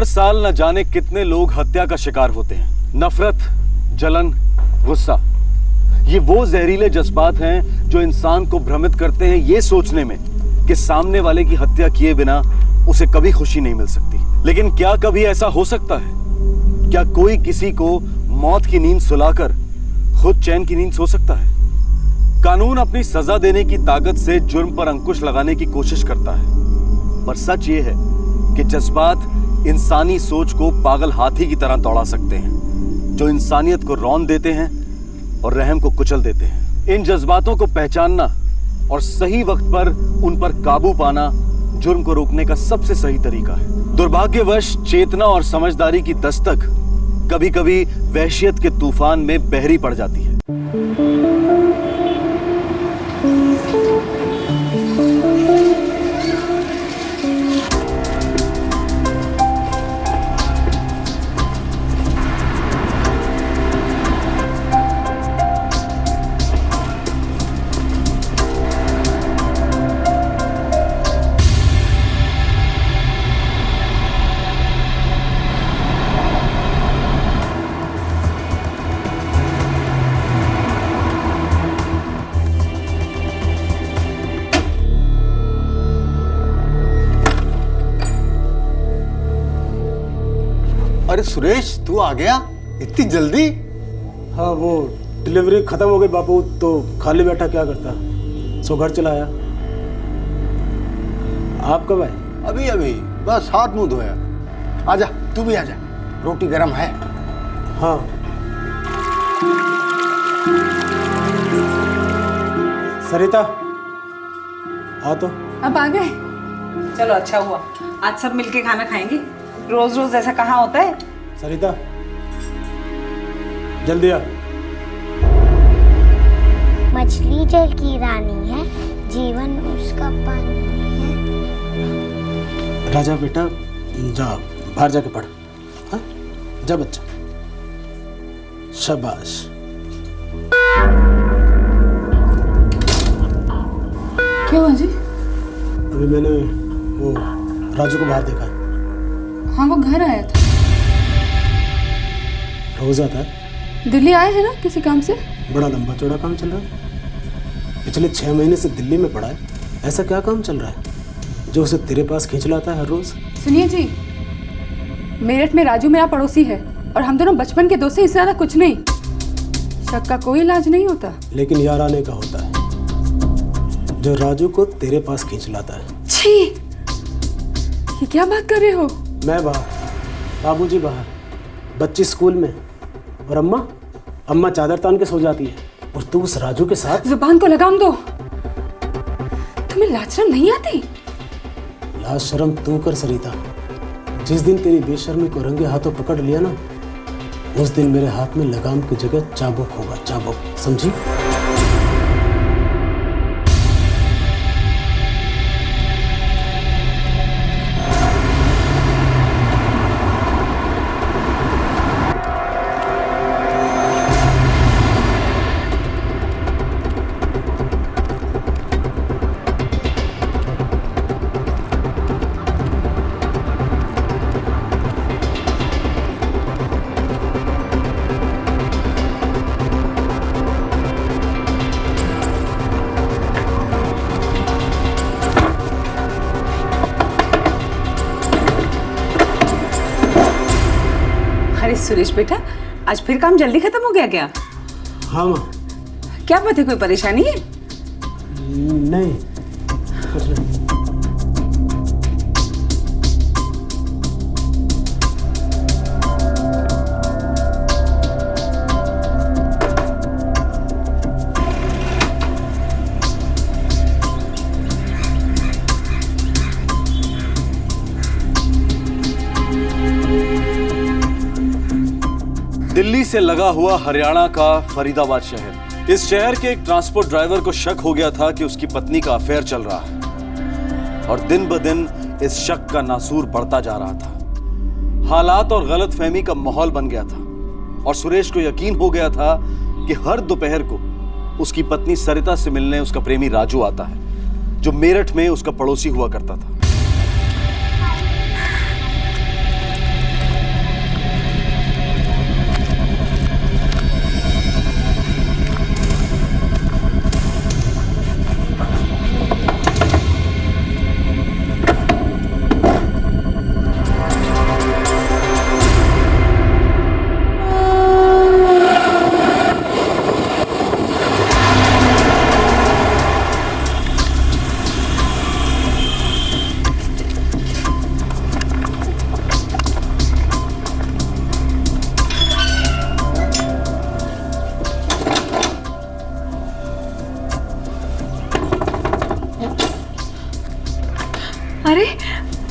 हर साल न जाने कितने लोग हत्या का शिकार होते हैं। नफरत, जलन, गुस्सा, ये वो जहरीले जज्बात हैं जो इंसान को भ्रमित करते हैं ये सोचने में कि सामने वाले की हत्या किए बिना उसे कभी खुशी नहीं मिल सकती। लेकिन क्या कभी ऐसा हो सकता है? क्या कोई किसी को मौत की नींद सुलाकर खुद चैन की नींद सो सकता है? कानून अपनी सजा देने की ताकत से जुर्म पर अंकुश लगाने की कोशिश करता है, पर सच ये है कि जज्बात इंसानी सोच को पागल हाथी की तरह दौड़ा सकते हैं, जो इंसानियत को रौंद देते हैं और रहम को कुचल देते हैं। इन जज्बातों को पहचानना और सही वक्त पर उन पर काबू पाना जुर्म को रोकने का सबसे सही तरीका है। दुर्भाग्यवश चेतना और समझदारी की दस्तक कभी कभी वहशियत के तूफान में बहरी पड़ जाती है। अरे सुरेश, तू आ गया इतनी जल्दी? हाँ, वो डिलीवरी खत्म हो गई बापू, तो खाली बैठा क्या करता, सो घर चला आया। आप कब आए? अभी अभी, बस हाथ मुंह धोया। आजा, तू भी आजा, रोटी गरम है। हाँ। सरिता, आ तो। अब आ गए? चलो अच्छा हुआ, आज सब मिलके खाना खाएंगे। रोज रोज ऐसा कहाँ होता है। सरिता, जल्दी आ। मछली जल की रानी है, जीवन उसका पानी है। राजा बेटा, जा बाहर जाके पढ़। हाँ, जा बच्चा, शाबाश। क्या हुआ जी? अभी मैंने वो राजू को बाहर देखा है। हाँ, वो घर आया था। रोज आता है। दिल्ली आए हैं ना किसी काम से? बड़ा लंबा चौड़ा काम चल रहा है। पिछले 6 महीने से दिल्ली में पड़ा है। ऐसा क्या काम चल रहा है जो उसे तेरे पास खींच लाता है हर रोज? सुनिए जी, मेरठ में राजू मेरा पड़ोसी है और हम दोनों बचपन के दोस्त हैं, इससे ज्यादा कुछ नहीं। शक का कोई इलाज नहीं होता। लेकिन यार आने का होता है जो राजू को तेरे पास खींच लाता है। छी, ये क्या बात कर रहे हो? मैं बाहर, बाबूजी बाहर, बच्ची स्कूल में, और अम्मा चादर तान के सो जाती है, और तू उस राजू के साथ। जुबान को लगाम दो। तुम्हें लाज शर्म नहीं आती? लाज शर्म तू कर सरिता। जिस दिन तेरी बेशर्मी को रंगे हाथों पकड़ लिया ना, उस दिन मेरे हाथ में लगाम की जगह चाबुक होगा, चाबुक, समझी? अरे सुरेश बेटा, आज फिर काम जल्दी खत्म हो गया क्या? हाँ माँ। क्या बात है, कोई परेशानी है? नहीं, कुछ नहीं। दिल्ली से लगा हुआ हरियाणा का फरीदाबाद शहर। इस शहर के एक ट्रांसपोर्ट ड्राइवर को शक हो गया था कि उसकी पत्नी का अफेयर चल रहा है, और दिन ब दिन इस शक का नासूर बढ़ता जा रहा था। हालात और गलतफहमी का माहौल बन गया था, और सुरेश को यकीन हो गया था कि हर दोपहर को उसकी पत्नी सरिता से मिलने उसका प्रेमी राजू आता है, जो मेरठ में उसका पड़ोसी हुआ करता था। अरे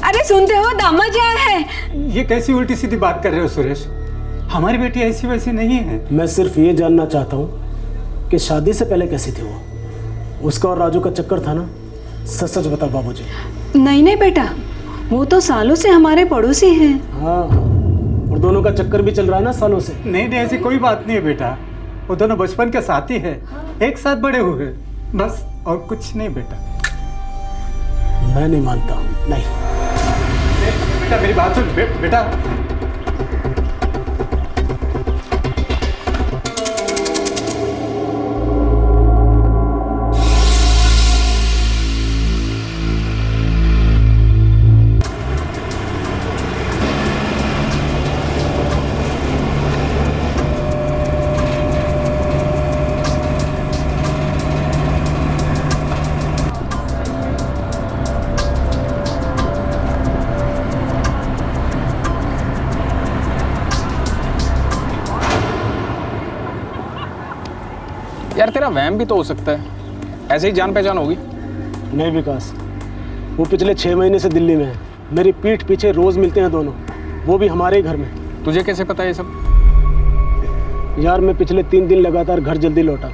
अरे सुनते हो, दामाद आया है। ये कैसी उल्टी सीधी बात कर रहे हो सुरेश? हमारी बेटी ऐसी वैसी नहीं है। मैं सिर्फ ये जानना चाहता हूँ कि शादी से पहले कैसी थी वो? उसका और राजू का चक्कर था ना? सच सच बता बाबूजी। नहीं नहीं बेटा, वो तो सालों से हमारे पड़ोसी हैं। हाँ, और दोनों का चक्कर भी चल रहा है ना सालों से। नहीं नहीं, ऐसी कोई बात नहीं है बेटा। वो दोनों बचपन के साथी है, एक साथ बड़े हुए, बस और कुछ नहीं बेटा। मैं नहीं मानता, नहीं। बेटा मेरी बात सुन बेटा। यार तेरा वहम भी तो हो सकता है, ऐसे ही जान पहचान होगी। नहीं विकास, वो पिछले 6 महीने से दिल्ली में है। मेरी पीठ पीछे रोज मिलते हैं दोनों, वो भी हमारे ही घर में। तुझे कैसे पता ये सब? यार मैं पिछले 3 दिन लगातार घर जल्दी लौटा,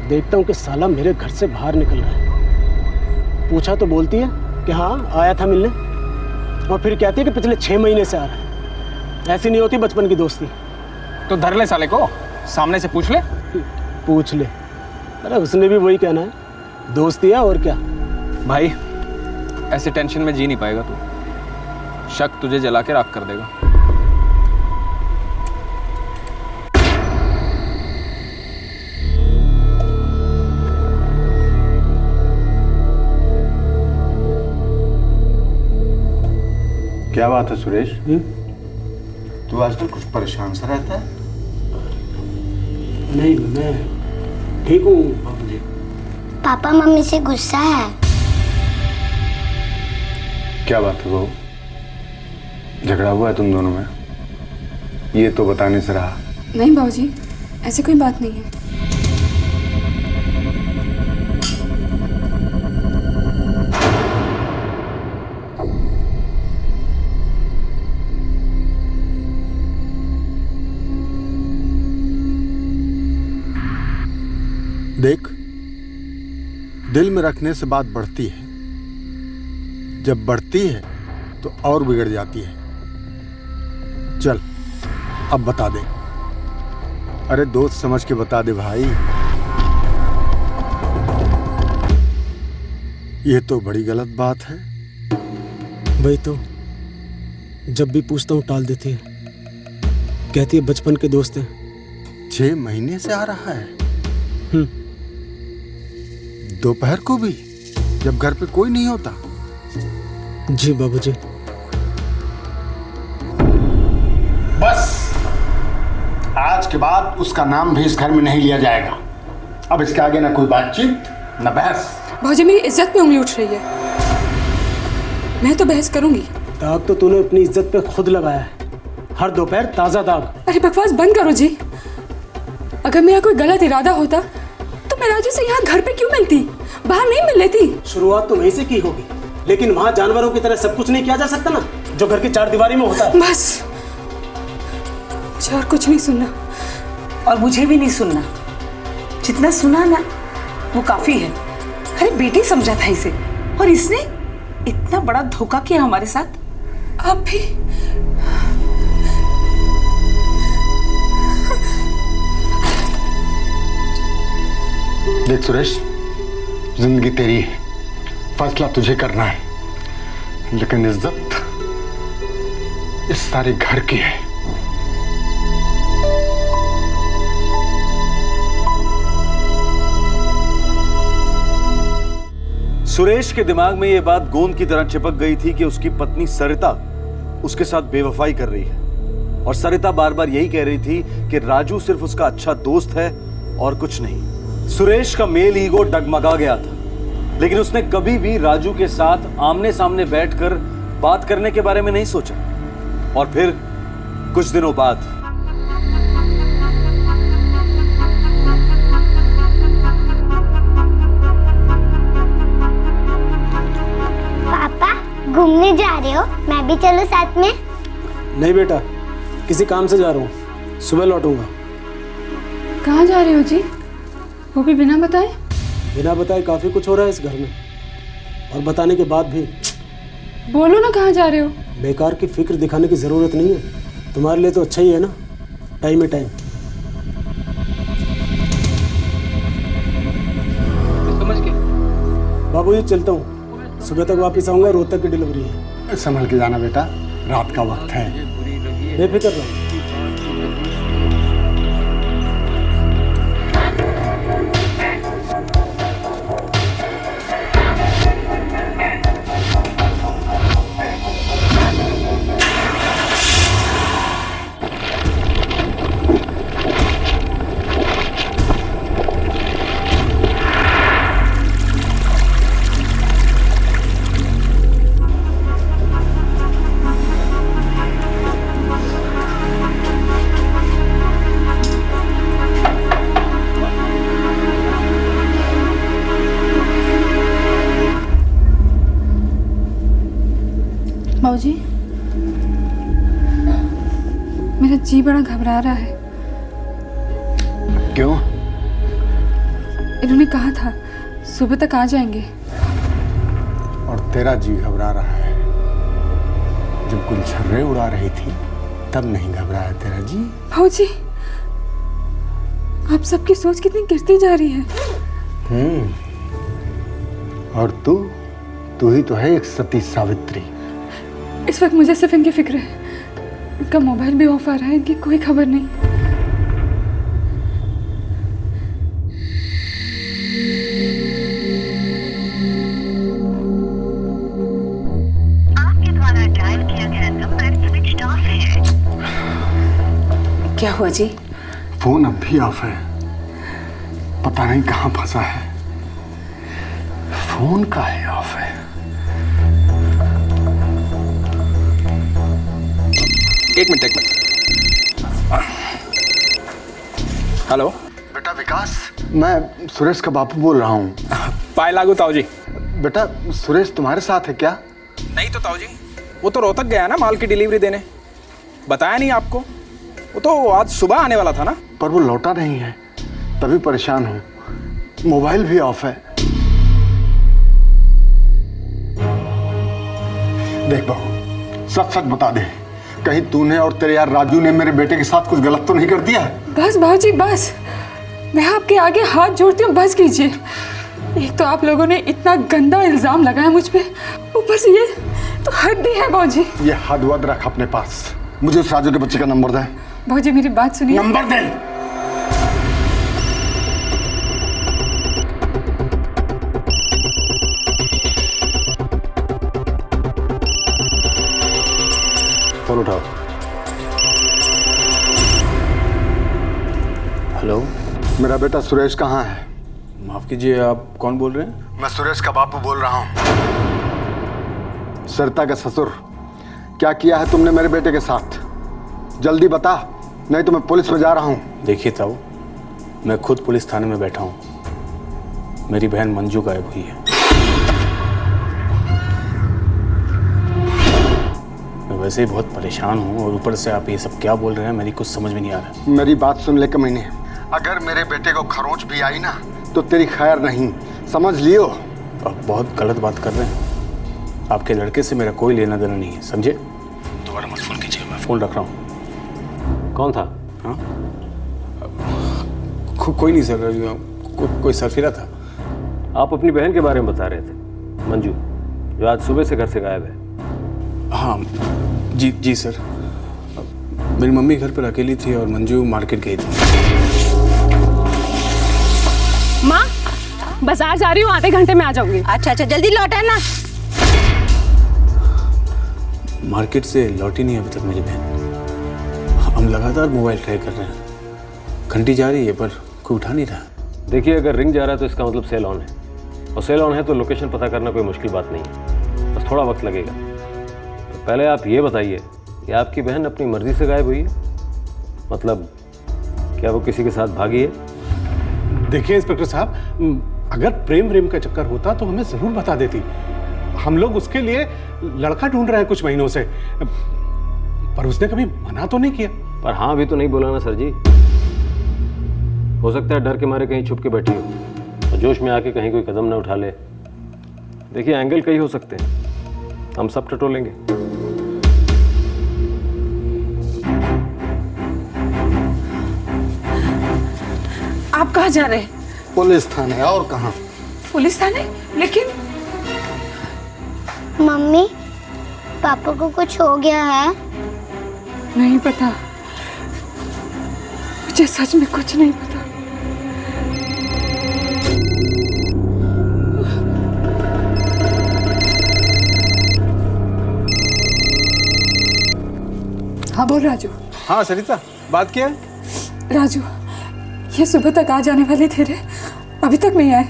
देखता हूँ कि साला मेरे घर से बाहर निकल रहा है। पूछा तो बोलती है कि हाँ आया था मिलने, और फिर कहती है कि पिछले 6 महीने से आ रहा है। ऐसी नहीं होती बचपन की दोस्ती। तो धर ले साले को, सामने से पूछ ले। पूछ ले, अरे उसने भी वही कहना है, दोस्ती है और क्या। भाई ऐसे टेंशन में जी नहीं पाएगा तू, शक तुझे जला के राख कर देगा। क्या बात है सुरेश? तू आजकल कुछ परेशान सा रहता है? नहीं मैं ठीक हूँ बाबूजी। पापा मम्मी से गुस्सा है। क्या बात है बहू? झगड़ा हुआ है तुम दोनों में? ये तो बताने से रहा। नहीं बाबूजी, ऐसी कोई बात नहीं है। देख, दिल में रखने से बात बढ़ती है, जब बढ़ती है तो और बिगड़ जाती है। चल अब बता दे। अरे दोस्त समझ के बता दे भाई। ये तो बड़ी गलत बात है। वही तो, जब भी पूछता हूँ टाल देती है, कहती है बचपन के दोस्त हैं। 6 महीने से आ रहा है? दोपहर को भी, जब घर पे कोई नहीं होता? जी बाबूजी। बस आज के बाद उसका नाम भी इस घर में नहीं लिया जाएगा। अब इसके आगे ना कोई बातचीत ना बहस। बाबूजी मेरी इज्जत पे उंगली उठ रही है, मैं तो बहस करूंगी। दाग तो तूने अपनी इज्जत पे खुद लगाया है, हर दोपहर ताजा दाग। अरे बकवास बंद करो जी। अगर मेरा कोई गलत इरादा होता तो मैं राजू से यहाँ घर पे क्यों मिलती, बाहर नहीं मिल लेती। शुरुआत तो वहीं से की होगी, लेकिन वहाँ जानवरों की तरह सब कुछ नहीं किया जा सकता ना, जो घर की 4 दीवारी में होता है। बस मुझे और कुछ नहीं सुनना। और मुझे भी नहीं सुनना। जितना सुना ना वो काफी है। अरे बेटी समझा था इसे, और इसने इतना बड़ा धोखा किया हमारे साथ। आप भी देख सुरेश, जिंदगी तेरी है, फैसला तुझे करना है, लेकिन इज्जत इस सारे घर की है। सुरेश के दिमाग में यह बात गोंद की तरह चिपक गई थी कि उसकी पत्नी सरिता उसके साथ बेवफाई कर रही है, और सरिता बार बार यही कह रही थी कि राजू सिर्फ उसका अच्छा दोस्त है और कुछ नहीं। सुरेश का मेल ईगो डगमगा गया था, लेकिन उसने कभी भी राजू के साथ आमने सामने बैठकर बात करने के बारे में नहीं सोचा। और फिर कुछ दिनों बाद पापा घूमने जा रहे हो? मैं भी चलो साथ में। नहीं बेटा, किसी काम से जा रहा हूँ, सुबह लौटूंगा। कहाँ जा रहे हो जी, वो भी बिना बताए? बिना बताए काफ़ी कुछ हो रहा है इस घर में, और बताने के बाद भी। बोलो ना कहाँ जा रहे हो। बेकार की फिक्र दिखाने की ज़रूरत नहीं है, तुम्हारे लिए तो अच्छा ही है ना, टाइम है टाइम। समझ के बाबूजी चलता हूँ, सुबह तक वापस आऊँगा, रोहतक की डिलीवरी है। संभल के जाना बेटा, रात का वक्त है। बेफिक्र रहो। बाबूजी, मेरा जी बड़ा घबरा रहा है। क्यों? इन्होंने कहा था सुबह तक आ जाएंगे। और तेरा जी घबरा रहा है? जब गुलछर्रे उड़ा रही थी तब नहीं घबराया तेरा जी? बाबूजी, आप सबकी सोच कितनी गिरती जा रही है। और तू ही तो है एक सती सावित्री। इस वक्त मुझे सिर्फ इनकी फिक्र है। इनका मोबाइल भी ऑफ आ रहा है, इनकी कोई खबर नहीं। आपके द्वारा डायल किया गया नंबर स्विच ऑफ है। क्या हुआ जी? फोन अब भी ऑफ है, पता नहीं कहाँ फंसा है। फोन का है ऑफ है। एक मिनट। हेलो बेटा विकास, मैं सुरेश का बापू बोल रहा हूँ। पाए लागू ताऊ जी। बेटा सुरेश तुम्हारे साथ है क्या? नहीं तो ताऊ जी, वो तो रोहतक गया ना माल की डिलीवरी देने, बताया नहीं आपको? वो तो आज सुबह आने वाला था ना। पर वो लौटा नहीं है, तभी परेशान हूँ। मोबाइल भी ऑफ है। देख बहू, सच सच बता दे, कहीं तूने और तेरे यार राजू ने मेरे बेटे के साथ कुछ गलत तो नहीं कर दिया? बस बाबूजी बस, मैं आपके आगे हाथ जोड़ती हूँ, बस कीजिए। एक तो आप लोगों ने इतना गंदा इल्जाम लगाया मुझ पे, ऊपर से ये तो हद ही है बाबूजी। ये हद वद रख अपने पास। मुझे उस राजू के बच्चे का नंबर दे। बाबूजी मेरी बात सुनिए। नंबर दे। फोन उठाओ। हेलो, मेरा बेटा सुरेश कहाँ है? माफ कीजिए, आप कौन बोल रहे हैं? मैं सुरेश का बापू बोल रहा हूँ। सरिता का ससुर, क्या किया है तुमने मेरे बेटे के साथ? जल्दी बता, नहीं तो मैं पुलिस में जा रहा हूँ। देखिए ताऊ, मैं खुद पुलिस थाने में बैठा हूँ। मेरी बहन मंजू गायब हुई है। मैं वैसे ही बहुत परेशान हूँ और ऊपर से आप ये सब क्या बोल रहे हैं, मेरी कुछ समझ में नहीं आ रहा। मेरी बात सुन ले कमीने, अगर मेरे बेटे को खरोंच भी आई ना तो तेरी खैर नहीं, समझ लियो। आप बहुत गलत बात कर रहे हैं। आपके लड़के से मेरा कोई लेना देना नहीं है, समझे? दोबारा मत फोन कीजिए, मैं फोन रख रहा हूँ। कौन था? हाँ, कोई नहीं सर, कोई सरफिरा था। आप अपनी बहन के बारे में बता रहे थे, मंजू, जो आज सुबह से घर से गायब है। हाँ जी सर, मेरी मम्मी घर पर अकेली थी और मंजू मार्केट गई थी। माँ, बाजार जा रही हूँ, आधे घंटे में आ जाऊंगी। अच्छा जल्दी लौट आना। मार्केट से लौटी नहीं अभी तक मेरी बहन। हम लगातार मोबाइल ट्राई कर रहे हैं, घंटी जा रही है पर कोई उठा नहीं रहा। देखिए, अगर रिंग जा रहा है तो इसका मतलब सेल ऑन है, और सेल ऑन है तो लोकेशन पता करना कोई मुश्किल बात नहीं है, बस थोड़ा वक्त लगेगा। तो पहले आप ये बताइए कि आपकी बहन अपनी मर्जी से गायब हुई है? मतलब क्या वो किसी के साथ भागी है? देखिए इंस्पेक्टर साहब, अगर प्रेम का चक्कर होता तो हमें जरूर बता देती। हम लोग उसके लिए लड़का ढूंढ रहे हैं कुछ महीनों से, पर उसने कभी मना तो नहीं किया। पर हाँ भी तो नहीं बोला ना सर जी। हो सकता है डर के मारे कहीं छुप के बैठी हो और जोश में आके कहीं कोई कदम ना उठा ले। देखिए एंगल कई हो सकते हैं, हम सब टटोलेंगे। आप कहाँ जा रहे हैं? पुलिस थाने। और कहाँ? पुलिस थाने? लेकिन मम्मी, पापा को कुछ हो गया है? नहीं पता, मुझे सच में कुछ नहीं पता। हाँ बोल राजू। हाँ सरिता, बात क्या है? राजू, ये सुबह तक आ जाने वाले थे रे, अभी तक नहीं आए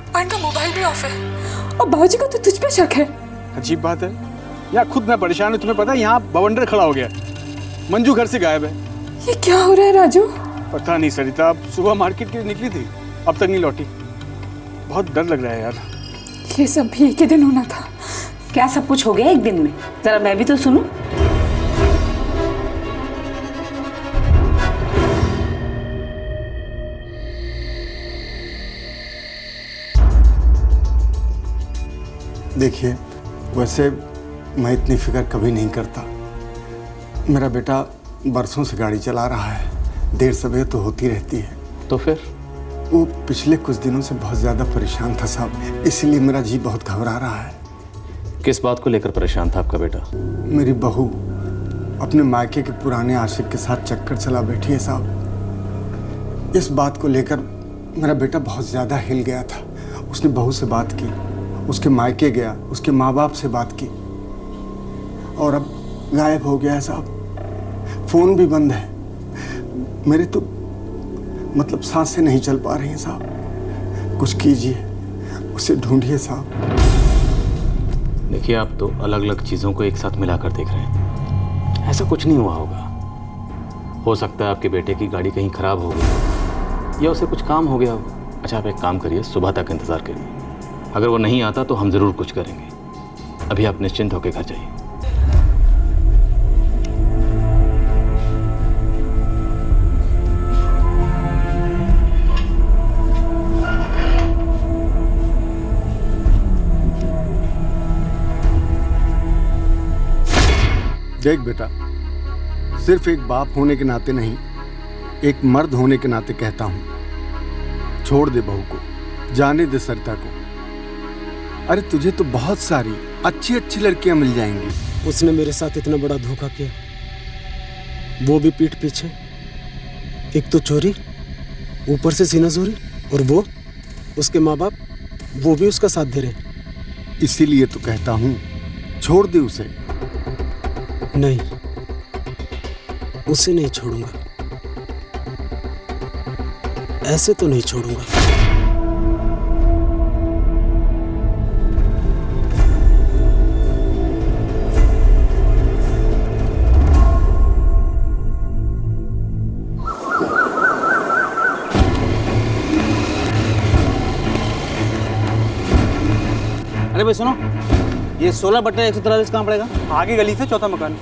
और इनका मोबाइल भी ऑफ है और बाबूजी को तो तुझ पे शक है। अजीब बात है, यहाँ खुद मैं परेशान हूँ। तुम्हें पता है यहाँ बवंडर खड़ा हो गया, मंजू घर से गायब है। ये क्या हो रहा है राजू? पता नहीं सरिता, अब सुबह मार्केट के लिए निकली थी, अब तक नहीं लौटी। बहुत डर लग रहा है यार। ये सब भी एक ही दिन होना था। क्या सब कुछ हो गया एक दिन में? जरा मैं भी तो सुनूं। देखिए, वैसे मैं इतनी फिक्र कभी नहीं करता। मेरा बेटा बरसों से गाड़ी चला रहा है, देर सवेर तो होती रहती है। तो फिर? वो पिछले कुछ दिनों से बहुत ज़्यादा परेशान था साहब, इसीलिए मेरा जी बहुत घबरा रहा है। किस बात को लेकर परेशान था आपका बेटा? मेरी बहू अपने मायके के पुराने आशिक के साथ चक्कर चला बैठी है साहब। इस बात को लेकर मेरा बेटा बहुत ज़्यादा हिल गया था। उसने बहू से बात की, उसके मायके गया, उसके माँ बाप से बात की और अब गायब हो गया है साहब। फ़ोन भी बंद है। मेरे तो मतलब सांसें नहीं चल पा रही हैं साहब। कुछ कीजिए, उसे ढूंढिए साहब। देखिए, आप तो अलग अलग चीज़ों को एक साथ मिलाकर देख रहे हैं। ऐसा कुछ नहीं हुआ होगा। हो सकता है आपके बेटे की गाड़ी कहीं ख़राब हो गई या उसे कुछ काम हो गया हो। अच्छा, आप एक काम करिए, सुबह तक इंतज़ार करिए। अगर वो नहीं आता तो हम ज़रूर कुछ करेंगे। अभी आप निश्चिंत होकर घर जाइए। देख बेटा, सिर्फ एक बाप होने के नाते नहीं, एक मर्द होने के नाते कहता हूं, छोड़ दे बहू को, जाने दे सरिता को। अरे तुझे तो बहुत सारी अच्छी अच्छी लड़कियां मिल जाएंगी। उसने मेरे साथ इतना बड़ा धोखा किया, वो भी पीठ पीछे। एक तो चोरी, ऊपर से सीनाजोरी, और वो उसके माँ बाप, वो भी उसका साथ दे रहे। इसीलिए तो कहता हूं, छोड़ दे उसे। नहीं, उसे नहीं छोड़ूंगा, ऐसे तो नहीं छोड़ूंगा। अरे भाई सुनो, ये 16/143 कहाँ पड़ेगा? आगे गली से चौथा मकान।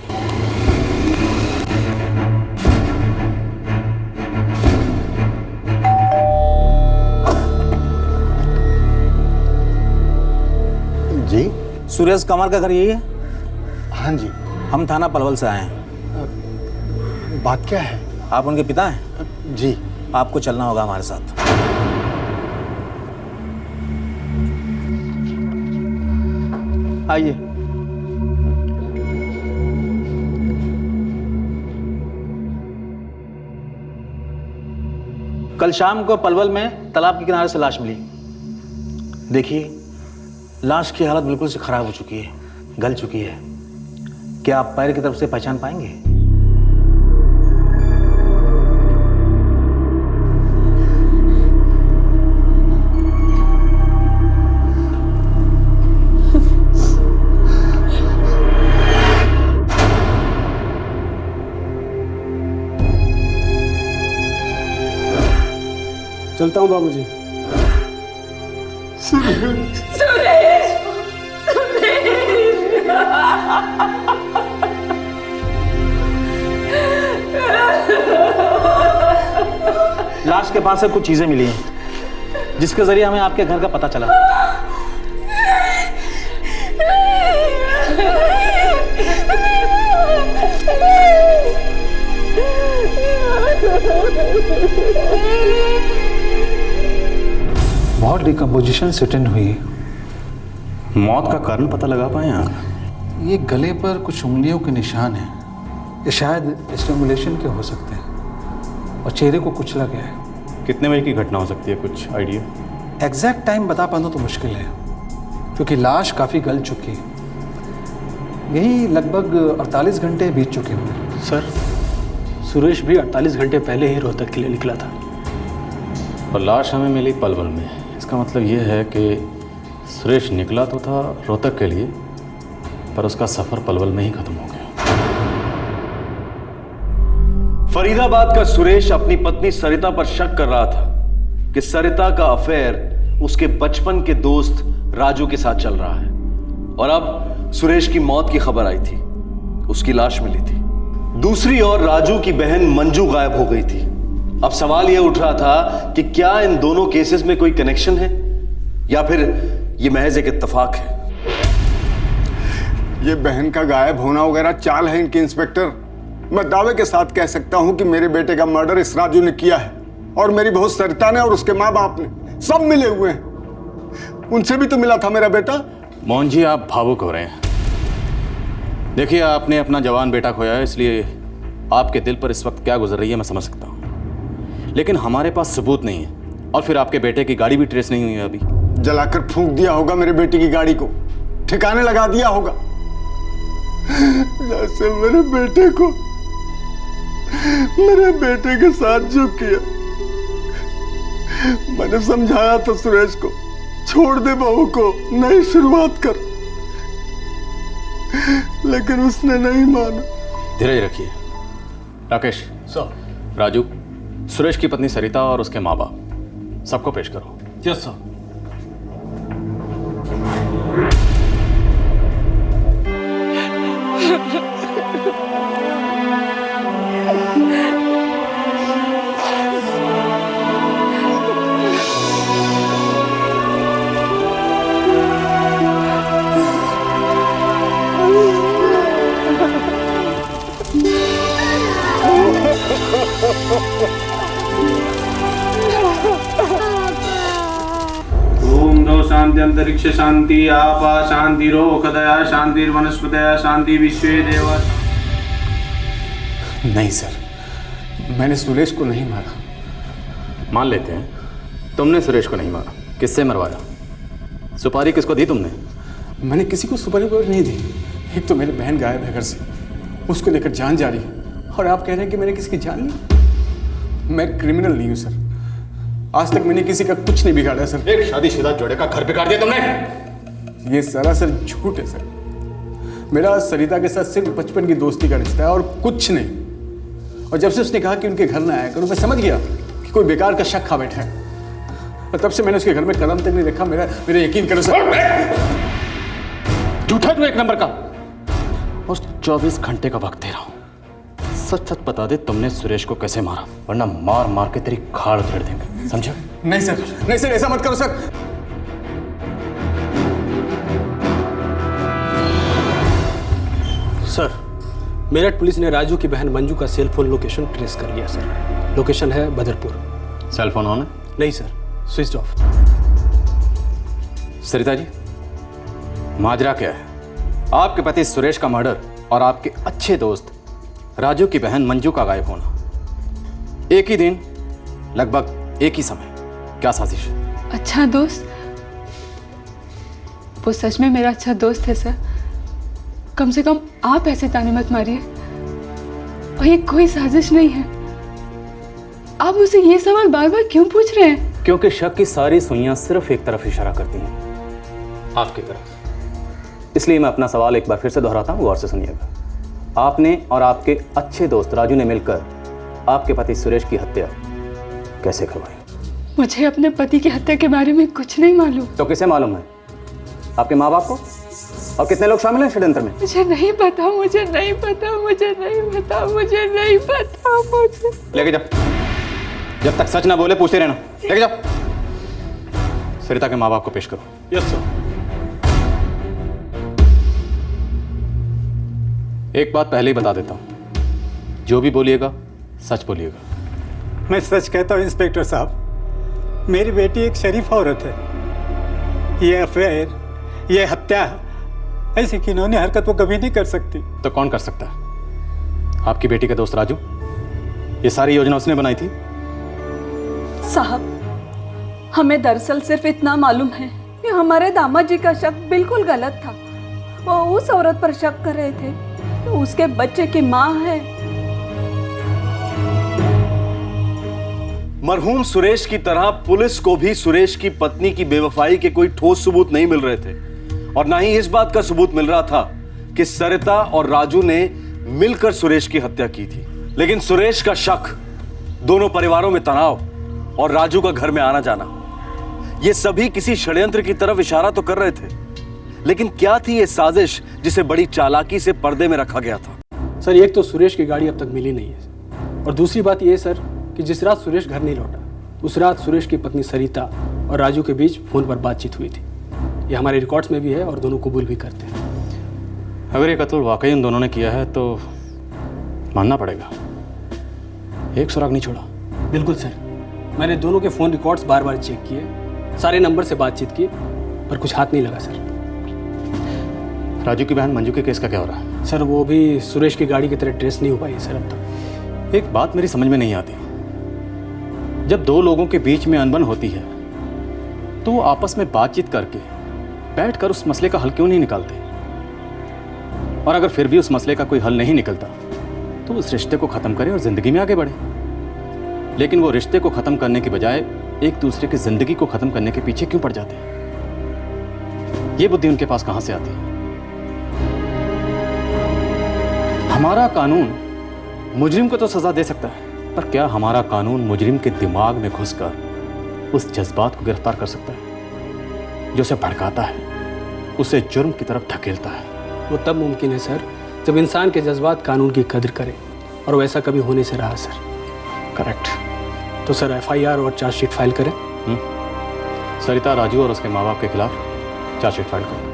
जी? सुरेश कमर का घर यही है? हाँ जी। हम थाना पलवल से आए हैं। बात क्या है? आप उनके पिता हैं? जी। आपको चलना होगा हमारे साथ। आइए। कल शाम को पलवल में तालाब के किनारे से लाश मिली। देखिए, लाश की हालत बिल्कुल से खराब हो चुकी है, गल चुकी है। क्या आप पैर की तरफ से पहचान पाएंगे? चलता हूँ बाबूजी। सुरेश! सुरेश! के पास से कुछ चीजें मिली हैं जिसके जरिए हमें आपके घर का पता चला। बहुत डिकम्पोजिशन सेटेंड हुई। मौत का कारण पता लगा पाए आप? ये गले पर कुछ उंगलियों के निशान हैं। ये शायद स्ट्रैंगुलेशन के हो सकते हैं और चेहरे को कुचला गया है। कितने बजे की घटना हो सकती है, कुछ आइडिया? एग्जैक्ट टाइम बता पाना तो मुश्किल है क्योंकि लाश काफ़ी गल चुकी है। यही लगभग 48 घंटे बीत चुके होंगे। सर, सुरेश भी 48 घंटे पहले ही रोहतक के लिए निकला था और लाश हमें मिली पलवल में। इसका मतलब ये है कि सुरेश निकला तो था रोहतक के लिए, पर उसका सफ़र पलवल में ही खत्म हो गया। फरीदाबाद का सुरेश अपनी पत्नी सरिता पर शक कर रहा था कि सरिता का अफेयर उसके बचपन के दोस्त राजू के साथ चल रहा है, और अब सुरेश की मौत की खबर आई थी, उसकी लाश मिली थी। दूसरी ओर राजू की बहन मंजू गायब हो गई थी। अब सवाल यह उठ रहा था कि क्या इन दोनों केसेस में कोई कनेक्शन है या फिर यह महज एक इत्तेफाक है। ये बहन का गायब होना वगैरह चाल है इनकी इंस्पेक्टर। मैं दावे के साथ कह सकता हूं कि मेरे बेटे का मर्डर इस राजू ने किया है, और मेरी बहू सरिता ने और उसके माँ बाप ने सब मिले हुए हैं। उनसे भी तो मिला था मेरा बेटा। मोहन जी, आप भावुक हो रहे हैं। देखिए, आपने अपना जवान बेटा खोया है, इसलिए आपके दिल पर इस वक्त क्या गुजर रही है मैं समझ सकता हूँ, लेकिन हमारे पास सबूत नहीं है, और फिर आपके बेटे की गाड़ी भी ट्रेस नहीं हुई है अभी। जलाकर फूंक दिया होगा मेरे बेटे की गाड़ी को, ठिकाने लगा दिया होगा, जैसे मेरे बेटे के साथ जो किया। मैंने समझाया था सुरेश को, छोड़ दे बहू को, नई शुरुआत कर, लेकिन उसने नहीं माना। धीरज रखिए। राकेश, सर। राजू, सुरेश की पत्नी सरिता और उसके माँ बाप सबको पेश करो। Yes sir. ओम दो शांति अंतरिक्ष शांति आपा शांति रोखदया शांति वनस्पतया शांति विश्वे देवा। नहीं सर, मैंने सुरेश को नहीं मारा। मान लेते हैं तुमने सुरेश को नहीं मारा, किससे मरवाया? सुपारी किसको दी तुमने? मैंने किसी को सुपारी नहीं दी। एक तो मेरी बहन गायब है घर से, उसको लेकर जान जा रही है, और आप कह रहे हैं कि मैंने किसी की जान ली? मैं क्रिमिनल नहीं हूँ सर, आज तक मैंने किसी का कुछ नहीं बिगाड़ा सर। एक शादीशुदा जोड़े का घर बिगाड़ दिया तुमने। ये सरासर झूठ है सर। मेरा सरिता के साथ सिर्फ बचपन की दोस्ती का रिश्ता है और कुछ नहीं। और जब से उसने कहा कि उनके घर ना आया करो, मैं समझ गया कि कोई बेकार का शक खा बैठा है, और तब से मैंने उसके घर में कदम तक नहीं रखा। मेरा यकीन करो सर। झूठा तू एक नंबर का, और 24 घंटे का वक्त दे रहा हूं। सच सच बता दे तुमने सुरेश को कैसे मारा, वरना मार मार के तेरी खाड़ उधेड़ देंगे, समझे? नहीं सर, ऐसा मत करो सर। सर, मेरठ पुलिस ने राजू की बहन मंजू का सेल फोन लोकेशन ट्रेस कर लिया सर। लोकेशन है बदरपुर। सेल फोन ऑन है? नहीं sir, switch off. Sarita ji, माजरा क्या है? आपके पति सुरेश का मर्डर और आपके अच्छे दोस्त राजू की बहन मंजू का गायब होना, एक ही दिन, लगभग एक ही समय, क्या साजिश है? अच्छा दोस्त? वो सच में मेरा अच्छा दोस्त है सर। कम से कम आप ऐसे ताने मत मारिए, और ये कोई साजिश नहीं है। आप मुझसे ये सवाल बार बार क्यों पूछ रहे हैं? क्योंकि शक की सारी सुइयां सिर्फ एक तरफ इशारा करती हैं, आपकी तरफ। इसलिए मैं अपना सवाल एक बार फिर से दोहराता हूँ, गौर से सुनिएगा। आपने और आपके अच्छे दोस्त राजू ने मिलकर आपके पति सुरेश की हत्या कैसे करवाई? मुझे अपने पति की हत्या के बारे में कुछ नहीं मालूम। तो किसे मालूम है? आपके माँ बाप को? और कितने लोग शामिल हैं षड्यंत्र में? मुझे नहीं पता, मुझे नहीं पता, मुझे नहीं पता, मुझे नहीं पता, मुझे। लेके जा। जब तक सच ना बोले पूछते रहना। लेके जाओ। सरिता के माँ बाप को पेश करो। Yes sir. एक बात पहले ही बता देता हूं, जो भी बोलिएगा सच बोलिएगा। मैं सच कहता हूँ इंस्पेक्टर साहब, मेरी बेटी एक शरीफ औरत है। ये अफेयर, ये हत्या, ऐसी घिनौनी हरकत वो कभी नहीं कर सकती। तो कौन कर सकता है? आपकी बेटी का दोस्त राजू? ये सारी योजना उसने बनाई थी? साहब, हमें दरअसल सिर्फ इतना मालूम है कि हमारे दामाद जी का शक बिल्कुल गलत था। वो उस औरत पर शक कर रहे थे तो उसके बच्चे की माँ है। मरहूम सुरेश की तरह पुलिस को भी सुरेश की पत्नी की बेवफाई के कोई ठोस सबूत नहीं मिल रहे थे, और ना ही इस बात का सबूत मिल रहा था कि सरिता और राजू ने मिलकर सुरेश की हत्या की थी। लेकिन सुरेश का शक, दोनों परिवारों में तनाव और राजू का घर में आना जाना, ये सभी किसी षड्यंत्र की तरफ इशारा तो कर रहे थे। लेकिन क्या थी ये साजिश जिसे बड़ी चालाकी से पर्दे में रखा गया था? सर, एक तो सुरेश की गाड़ी अब तक मिली नहीं है, और दूसरी बात यह सर कि जिस रात सुरेश घर नहीं लौटा, उस रात सुरेश की पत्नी सरिता और राजू के बीच फोन पर बातचीत हुई थी। ये हमारे रिकॉर्ड्स में भी है और दोनों कबूल भी करते हैं। अगर ये कत्ल वाकई उन दोनों ने किया है तो मानना पड़ेगा, एक सुराग नहीं छोड़ा। बिल्कुल सर, मैंने दोनों के फ़ोन रिकॉर्ड्स बार बार चेक किए, सारे नंबर से बातचीत की, पर कुछ हाथ नहीं लगा सर। राजू की बहन मंजू के केस का क्या हो रहा है? सर, वो भी सुरेश की गाड़ी की तरह ट्रेस नहीं हो पाई सर अब तक। एक बात मेरी समझ में नहीं आती, जब दो लोगों के बीच में अनबन होती है तो वो आपस में बातचीत करके बैठकर उस मसले का हल क्यों नहीं निकालते? और अगर फिर भी उस मसले का कोई हल नहीं निकलता तो उस रिश्ते को ख़त्म करें और ज़िंदगी में आगे बढ़े। लेकिन वो रिश्ते को ख़त्म करने के बजाय एक दूसरे की ज़िंदगी को ख़त्म करने के पीछे क्यों पड़ जाते हैं? ये बुद्धि उनके पास कहाँ से आती है? हमारा कानून मुजरिम को तो सज़ा दे सकता है, पर क्या हमारा कानून मुजरिम के दिमाग में घुसकर उस जज्बात को गिरफ्तार कर सकता है जो उसे भड़काता है, उसे जुर्म की तरफ धकेलता है? वो तब मुमकिन है सर जब इंसान के जज्बात कानून की कदर करें, और वैसा कभी होने से रहा सर। करेक्ट। तो सर FIR और चार्जशीट फाइल करें। सरिता, राजू और उसके माँ बाप के खिलाफ चार्जशीट फाइल करें।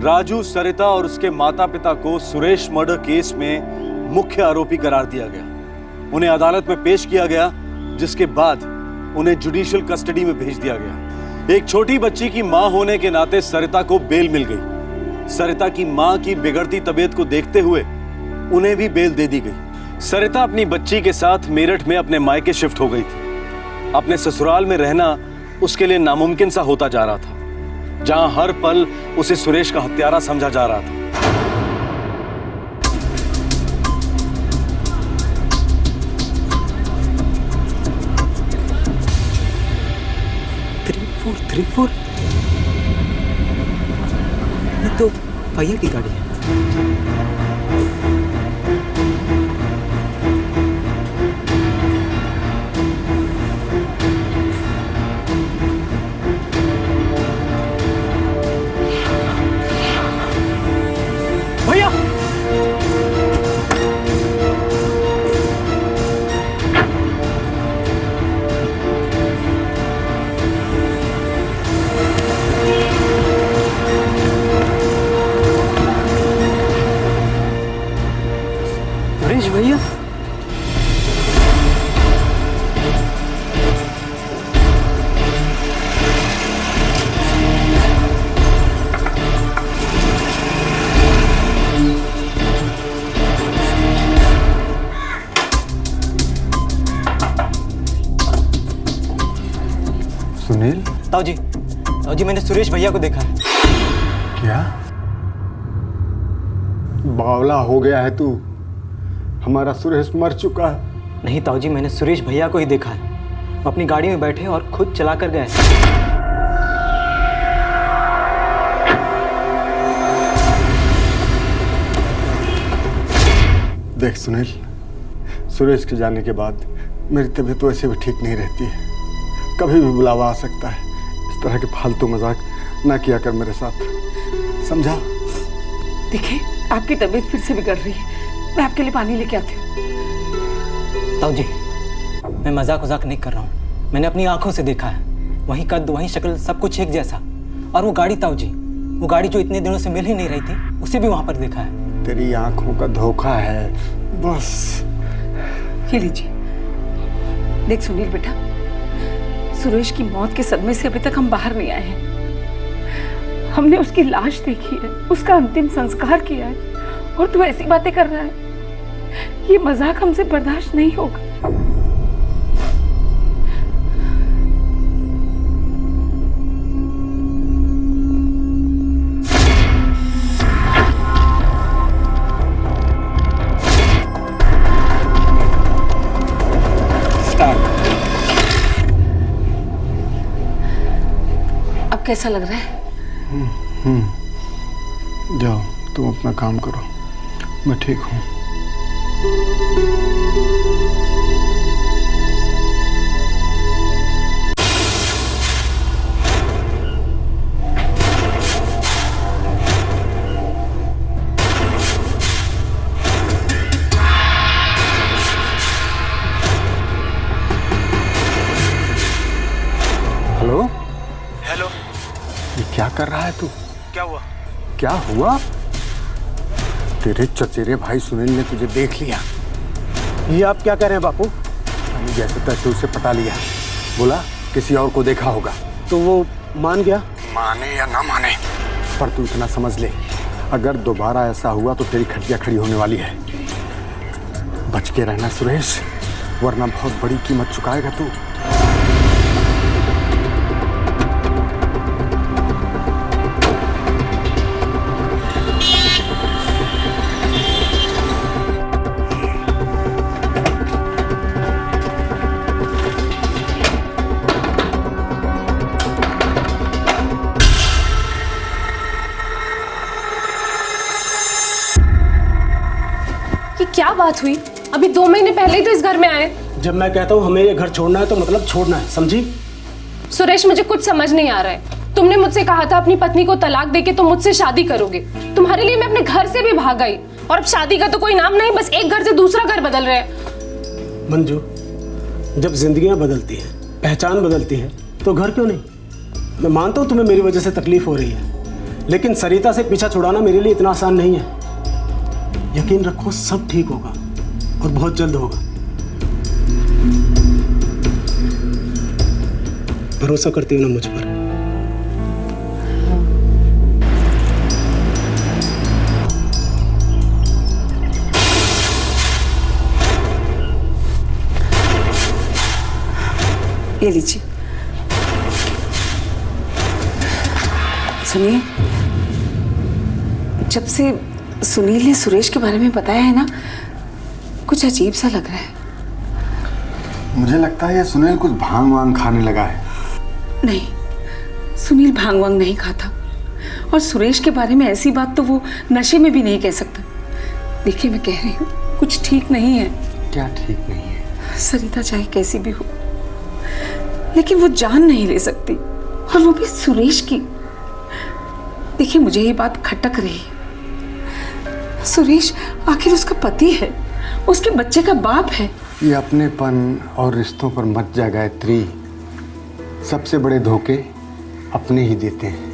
राजू, सरिता और उसके माता पिता को सुरेश मर्डर केस में मुख्य आरोपी करार दिया गया। उन्हें अदालत में पेश किया गया, जिसके बाद उन्हें जुडिशियल कस्टडी में भेज दिया गया। एक छोटी बच्ची की मां होने के नाते सरिता को बेल मिल गई। सरिता की मां की बिगड़ती तबीयत को देखते हुए उन्हें भी बेल दे दी गई। सरिता अपनी बच्ची के साथ मेरठ में अपने मायके शिफ्ट हो गई थी। अपने ससुराल में रहना उसके लिए नामुमकिन सा होता जा रहा था, जहां हर पल उसे सुरेश का हत्यारा समझा जा रहा था। 3434 ये तो भैया की गाड़ी है। भैया नरेश भैया, सुनील। ताऊ जी मैंने सुरेश भैया को देखा है। क्या बावला हो गया है तू? हमारा सुरेश मर चुका है। नहीं ताऊ जी, मैंने सुरेश भैया को ही देखा है। वो अपनी गाड़ी में बैठे और खुद चला कर गए। देख सुनील, सुरेश के जाने के बाद मेरी तबीयत तो ऐसे भी ठीक नहीं रहती है, कभी भी बुलावा आ सकता है। इस तरह के फालतू मजाक ना किया कर मेरे साथ, समझा? देखिए, आपकी तबीयत फिर से बिगड़ रही है, मैं आपके लिए पानी लेके आती हूँ। ताऊ जी, मैं मजाक वजाक नहीं कर रहा हूँ, मैंने अपनी आंखों से देखा है। वही कद, वही शक्ल, सब कुछ एक जैसा। और वो गाड़ी ताऊ जी, वो गाड़ी जो इतने दिनों से मिल ही नहीं रही थी, उसे भी वहाँ पर देखा है। तेरी आंखों का धोखा है बस। ये लीजिए। देख सुनील बेटा, सुरेश की मौत के सदमे से अभी तक हम बाहर नहीं आए हैं। हमने उसकी लाश देखी है, उसका अंतिम संस्कार किया है, और तू ऐसी बातें कर रहा है। ये मजाक हमसे बर्दाश्त नहीं होगा। अब कैसा लग रहा है? जाओ तुम अपना काम करो, मैं ठीक हूँ। हेलो हेलो, ये क्या कर रहा है तू? क्या हुआ? क्या हुआ? तेरे चचेरे भाई सुनील ने तुझे देख लिया। ये आप क्या कह रहे हैं बापू? मैंने जैसे तैसे उसे पटा लिया, बोला किसी और को देखा होगा। तो वो मान गया? माने या ना माने, पर तू इतना समझ ले, अगर दोबारा ऐसा हुआ तो तेरी खटिया खड़ी होने वाली है। बच के रहना सुरेश, वरना बहुत बड़ी कीमत चुकाएगा तू। क्या बात हुई? अभी 2 महीने पहले ही तो इस घर में आए। जब मैं कहता हूँ हमें ये घर छोड़ना है तो मतलब छोड़ना है, समझी? सुरेश, मुझे कुछ समझ नहीं आ रहा है। तुमने मुझसे कहा था अपनी पत्नी को तलाक देके तुम मुझसे शादी करोगे। तुम्हारे लिए मैं अपने घर से भी भाग गई, और अब शादी का तो कोई नाम नहीं, बस एक घर से दूसरा घर बदल रहे हैं। मंजू, जब जिंदगियां बदलती हैं, पहचान बदलती है, तो घर क्यों नहीं? मैं मानता हूँ तुम्हें मेरी वजह से तकलीफ हो रही है, लेकिन सरिता से पीछा छुड़ाना मेरे लिए इतना आसान नहीं है। यकीन रखो, सब ठीक होगा, और बहुत जल्द होगा। भरोसा करती हो ना मुझ पर? ये लीजिए। सुनिए, जब से सुनील ने सुरेश के बारे में बताया है ना, कुछ अजीब सा लग रहा है। मुझे लगता है ये सुनील कुछ भांग वांग खाने लगा है। नहीं, सुनील भांग वांग नहीं खाता, और सुरेश के बारे में ऐसी बात तो वो नशे में भी नहीं कह सकता। देखिए, मैं कह रही हूँ, कुछ ठीक नहीं है। क्या ठीक नहीं है? सरिता चाहे कैसी भी हो, लेकिन वो जान नहीं ले सकती, और वो भी सुरेश की। देखिए, मुझे ये बात खटक रही है। सुरेश आखिर उसका पति है, उसके बच्चे का बाप है। ये अपनेपन और रिश्तों पर मत जा गायत्री। सबसे बड़े धोखे अपने ही देते हैं।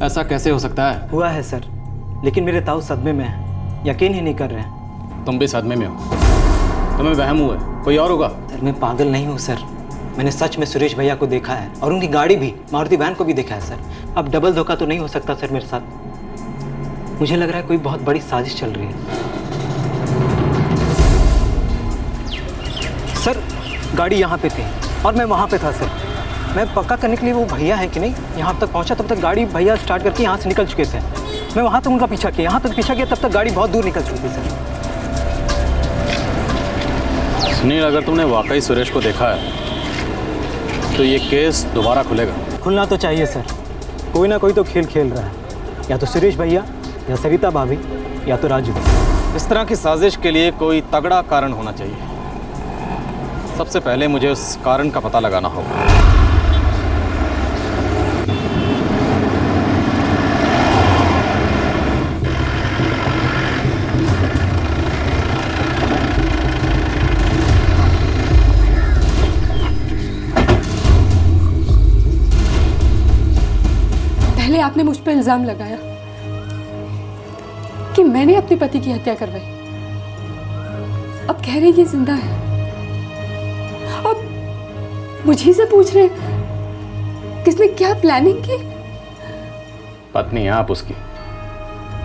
ऐसा कैसे हो सकता है? हुआ है सर, लेकिन मेरे ताऊ सदमे में हैं, यकीन ही नहीं कर रहे हैं। तुम भी सदमे में हो? तुम्हें वहम हुआ है, कोई और होगा? सर, मैं पागल नहीं हूँ सर, मैंने सच में सुरेश भैया को देखा है और उनकी गाड़ी भी, मारुति वैन को भी देखा है सर। अब डबल धोखा तो नहीं हो सकता सर मेरे साथ। मुझे लग रहा है कोई बहुत बड़ी साजिश चल रही है। सर गाड़ी यहाँ पे थी और मैं वहाँ पे था सर। मैं पक्का करने के लिए वो भैया हैं कि नहीं यहाँ तक पहुँचा, तब तक गाड़ी भैया स्टार्ट करके यहाँ से निकल चुके थे। मैं वहाँ तक उनका पीछा किया, यहाँ तक पीछा किया, तब तक गाड़ी बहुत दूर निकल चुकी थी सर। सुनील, अगर तुमने वाकई सुरेश को देखा है तो ये केस दोबारा खुलेगा। खुलना तो चाहिए सर, कोई ना कोई तो खेल खेल रहा है, या तो सुरेश भैया या सरिता भाभी या तो राजू। इस तरह की साजिश के लिए कोई तगड़ा कारण होना चाहिए। सबसे पहले मुझे उस कारण का पता लगाना होगा। पहले आपने मुझ पर इल्जाम लगाया कि मैंने अपने पति की हत्या करवाई। अब कह रहे ये जिंदा है। अब मुझे से पूछ रहे किसने क्या प्लानिंग की? पत्नी आप उसकी,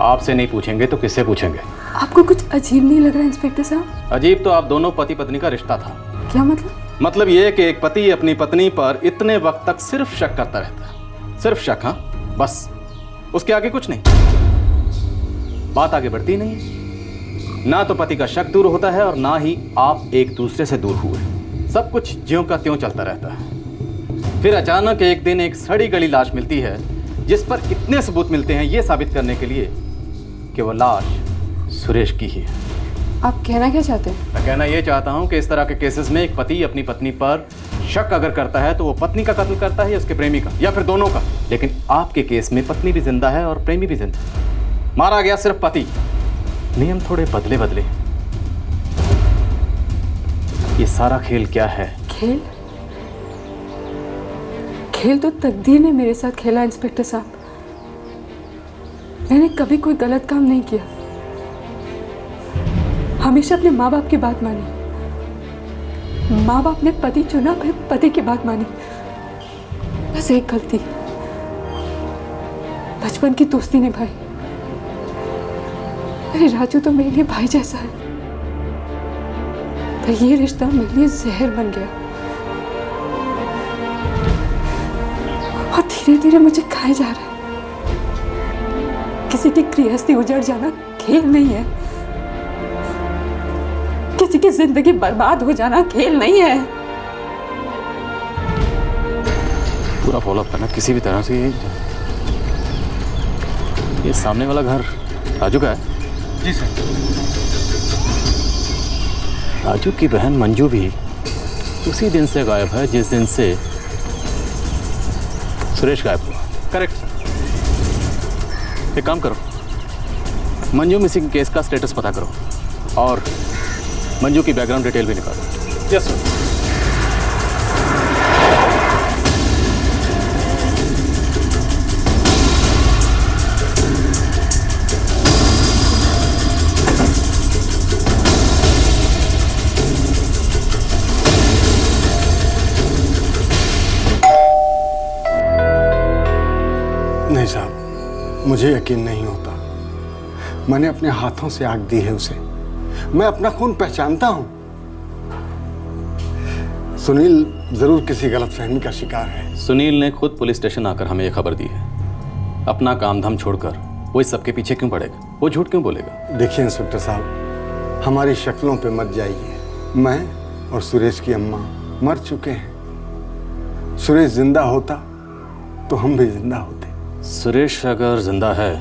आपसे नहीं पूछेंगे तो किससे पूछेंगे? आपको कुछ अजीब नहीं लग रहा इंस्पेक्टर साहब? अजीब तो आप दोनों पति पत्नी का रिश्ता था। क्या मतलब? मतलब ये कि एक पति अपनी पत्नी पर इतने वक्त तक सिर्फ शक करता रहता है, सिर्फ शक। हाँ बस, उसके आगे कुछ नहीं, बात आगे बढ़ती नहीं। ना तो पति का शक दूर होता है और ना ही आप एक दूसरे से दूर हुए। सब कुछ ज्यों का त्यों चलता रहता है। फिर अचानक एक दिन एक सड़ी गली लाश मिलती है जिस पर इतने सबूत मिलते हैं ये साबित करने के लिए कि वो लाश सुरेश की ही है। आप कहना क्या चाहते हैं? मैं कहना ये चाहता हूँ कि इस तरह के केसेस में एक पति अपनी पत्नी पर शक अगर करता है तो वो पत्नी का कत्ल करता है या उसके प्रेमी का, या फिर दोनों का। लेकिन आपके केस में पत्नी भी जिंदा है और प्रेमी भी जिंदा है। मारा गया सिर्फ पति। नियम थोड़े बदले बदले। ये सारा खेल क्या है? खेल? खेल तो तकदीर ने मेरे साथ खेला इंस्पेक्टर साहब। मैंने कभी कोई गलत काम नहीं किया, हमेशा अपने माँ बाप की बात मानी। माँ बाप ने पति चुना, फिर पति की बात मानी। बस एक गलती, बचपन की दोस्ती निभाई। अरे राजू तो मेरे लिए भाई जैसा है, तो ये रिश्ता मेरे लिए जहर बन गया और धीरे धीरे मुझे खाए जा रहा है। किसी की गृहस्थी उजड़ जाना खेल नहीं है, किसी की जिंदगी बर्बाद हो जाना खेल नहीं है। पूरा फॉलोअप करना किसी भी तरह से। ये सामने वाला घर राजू का है? जी सर। राजू की बहन मंजू भी उसी दिन से गायब है जिस दिन से सुरेश गायब हुआ। Correct sir. एक काम करो, मंजू मिसिंग केस का स्टेटस पता करो और मंजू की बैकग्राउंड डिटेल भी निकालो। Yes sir. नहीं साहब, मुझे यकीन नहीं होता। मैंने अपने हाथों से आग दी है उसे। मैं अपना खून पहचानता हूं। सुनील जरूर किसी गलतफहमी का शिकार है। सुनील ने खुद पुलिस स्टेशन आकर हमें यह खबर दी है। अपना काम धाम छोड़कर वो इस सबके पीछे क्यों पड़ेगा? वो झूठ क्यों बोलेगा? देखिए इंस्पेक्टर साहब, हमारी शक्लों पे मत जाइए। मैं और सुरेश की अम्मा मर चुके हैं। सुरेश जिंदा होता तो हम भी जिंदा होते। सुरेश अगर जिंदा है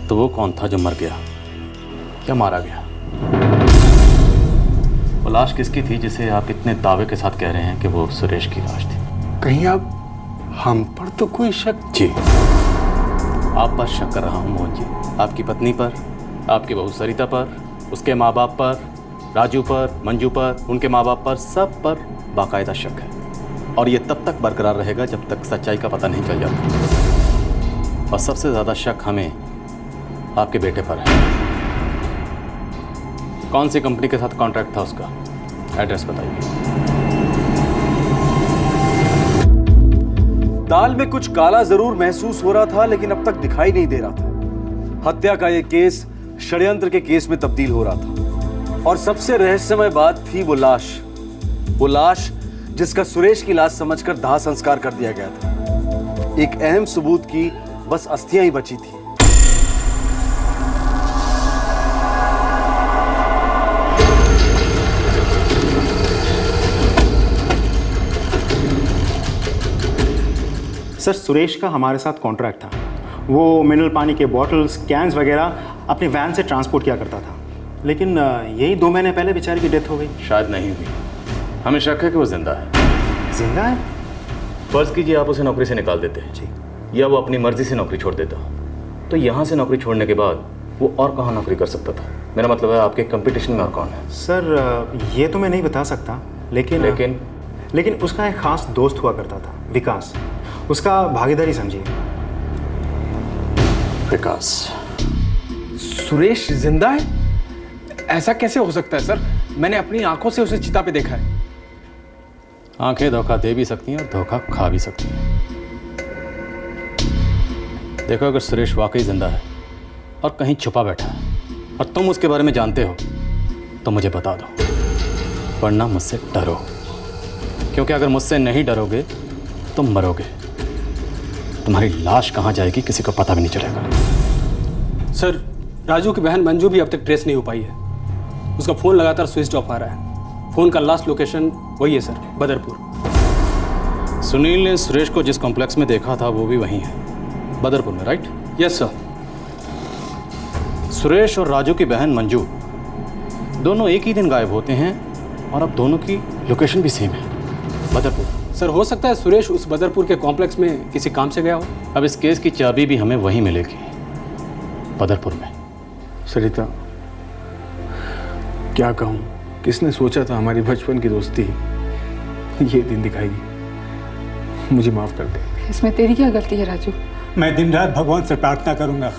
तो वो कौन था जो मर गया या मारा गया? वो लाश किसकी थी जिसे आप इतने दावे के साथ कह रहे हैं कि वो सुरेश की लाश थी? कहीं आप हम पर तो कोई शक? जी, आप पर शक कर रहा हूँ मोहन जी। आपकी पत्नी पर, आपकी बहू सरिता पर, उसके माँ बाप पर, राजू पर, मंजू पर, उनके माँ बाप पर, सब पर बाकायदा शक है। और ये तब तक बरकरार रहेगा जब तक सच्चाई का पता नहीं चल जाता। और सबसे ज़्यादा शक हमें आपके बेटे पर है। कौन सी कंपनी के साथ कॉन्ट्रैक्ट था उसका? एड्रेस बताइए। दाल में कुछ काला जरूर महसूस हो रहा था, लेकिन अब तक दिखाई नहीं दे रहा था। हत्या का यह केस षड्यंत्र के केस में तब्दील हो रहा था। और सबसे रहस्यमय बात थी वो लाश जिसका सुरेश की लाश समझकर दाह संस्कार कर दिया गया था। एक अहम सबूत की बस अस्थियां ही बची थी। सर, सुरेश का हमारे साथ कॉन्ट्रैक्ट था। वो मिनरल पानी के बॉटल्स, कैंस वगैरह अपनी वैन से ट्रांसपोर्ट किया करता था, लेकिन यही 2 महीने पहले बेचारे की डेथ हो गई। शायद नहीं हुई, हमें शक है कि वो जिंदा है। जिंदा है? फर्ज कीजिए आप उसे नौकरी से निकाल देते हैं, या वो अपनी मर्जी से नौकरी छोड़ देता, तो यहाँ से नौकरी छोड़ने के बाद वो और कहाँ नौकरी कर सकता था? मेरा मतलब है आपके कंपटीशन में और कौन है? सर, ये तो मैं नहीं बता सकता, लेकिन उसका एक खास दोस्त हुआ करता था, विकास। उसका भागीदारी समझिए। विकास? सुरेश जिंदा है? ऐसा कैसे हो सकता है सर? मैंने अपनी आंखों से उसे चिता पे देखा है। आंखें धोखा दे भी सकती हैं और धोखा खा भी सकती हैं। देखो, अगर सुरेश वाकई जिंदा है और कहीं छुपा बैठा है और तुम उसके बारे में जानते हो तो मुझे बता दो, वरना मुझसे डरो, क्योंकि अगर मुझसे नहीं डरोगे तो मरोगे। तुम्हारी लाश कहाँ जाएगी किसी को पता भी नहीं चलेगा। सर, राजू की बहन मंजू भी अब तक ट्रेस नहीं हो पाई है। उसका फ़ोन लगातार स्विच ऑफ आ रहा है। फ़ोन का लास्ट लोकेशन वही है सर, बदरपुर। सुनील ने सुरेश को जिस कॉम्प्लेक्स में देखा था वो भी वहीं है, बदरपुर में, राइट? Yes sir. सुरेश और राजू की बहन मंजू दोनों एक ही दिन गायब होते हैं और अब दोनों की लोकेशन भी सेम है, बदरपुर। सर, हो सकता है सुरेश उस बदरपुर के कॉम्प्लेक्स में किसी काम से गया हो। अब इस केस की चाबी भी हमें वहीं मिलेगी, बदरपुर में। सरिता, क्या कहूँ, किसने सोचा था हमारी बचपन की दोस्ती ये दिन दिखाएगी। मुझे माफ़ कर दे। इसमें तेरी क्या गलती है राजू? मैं दिन रात भगवान से प्रार्थना करूंगा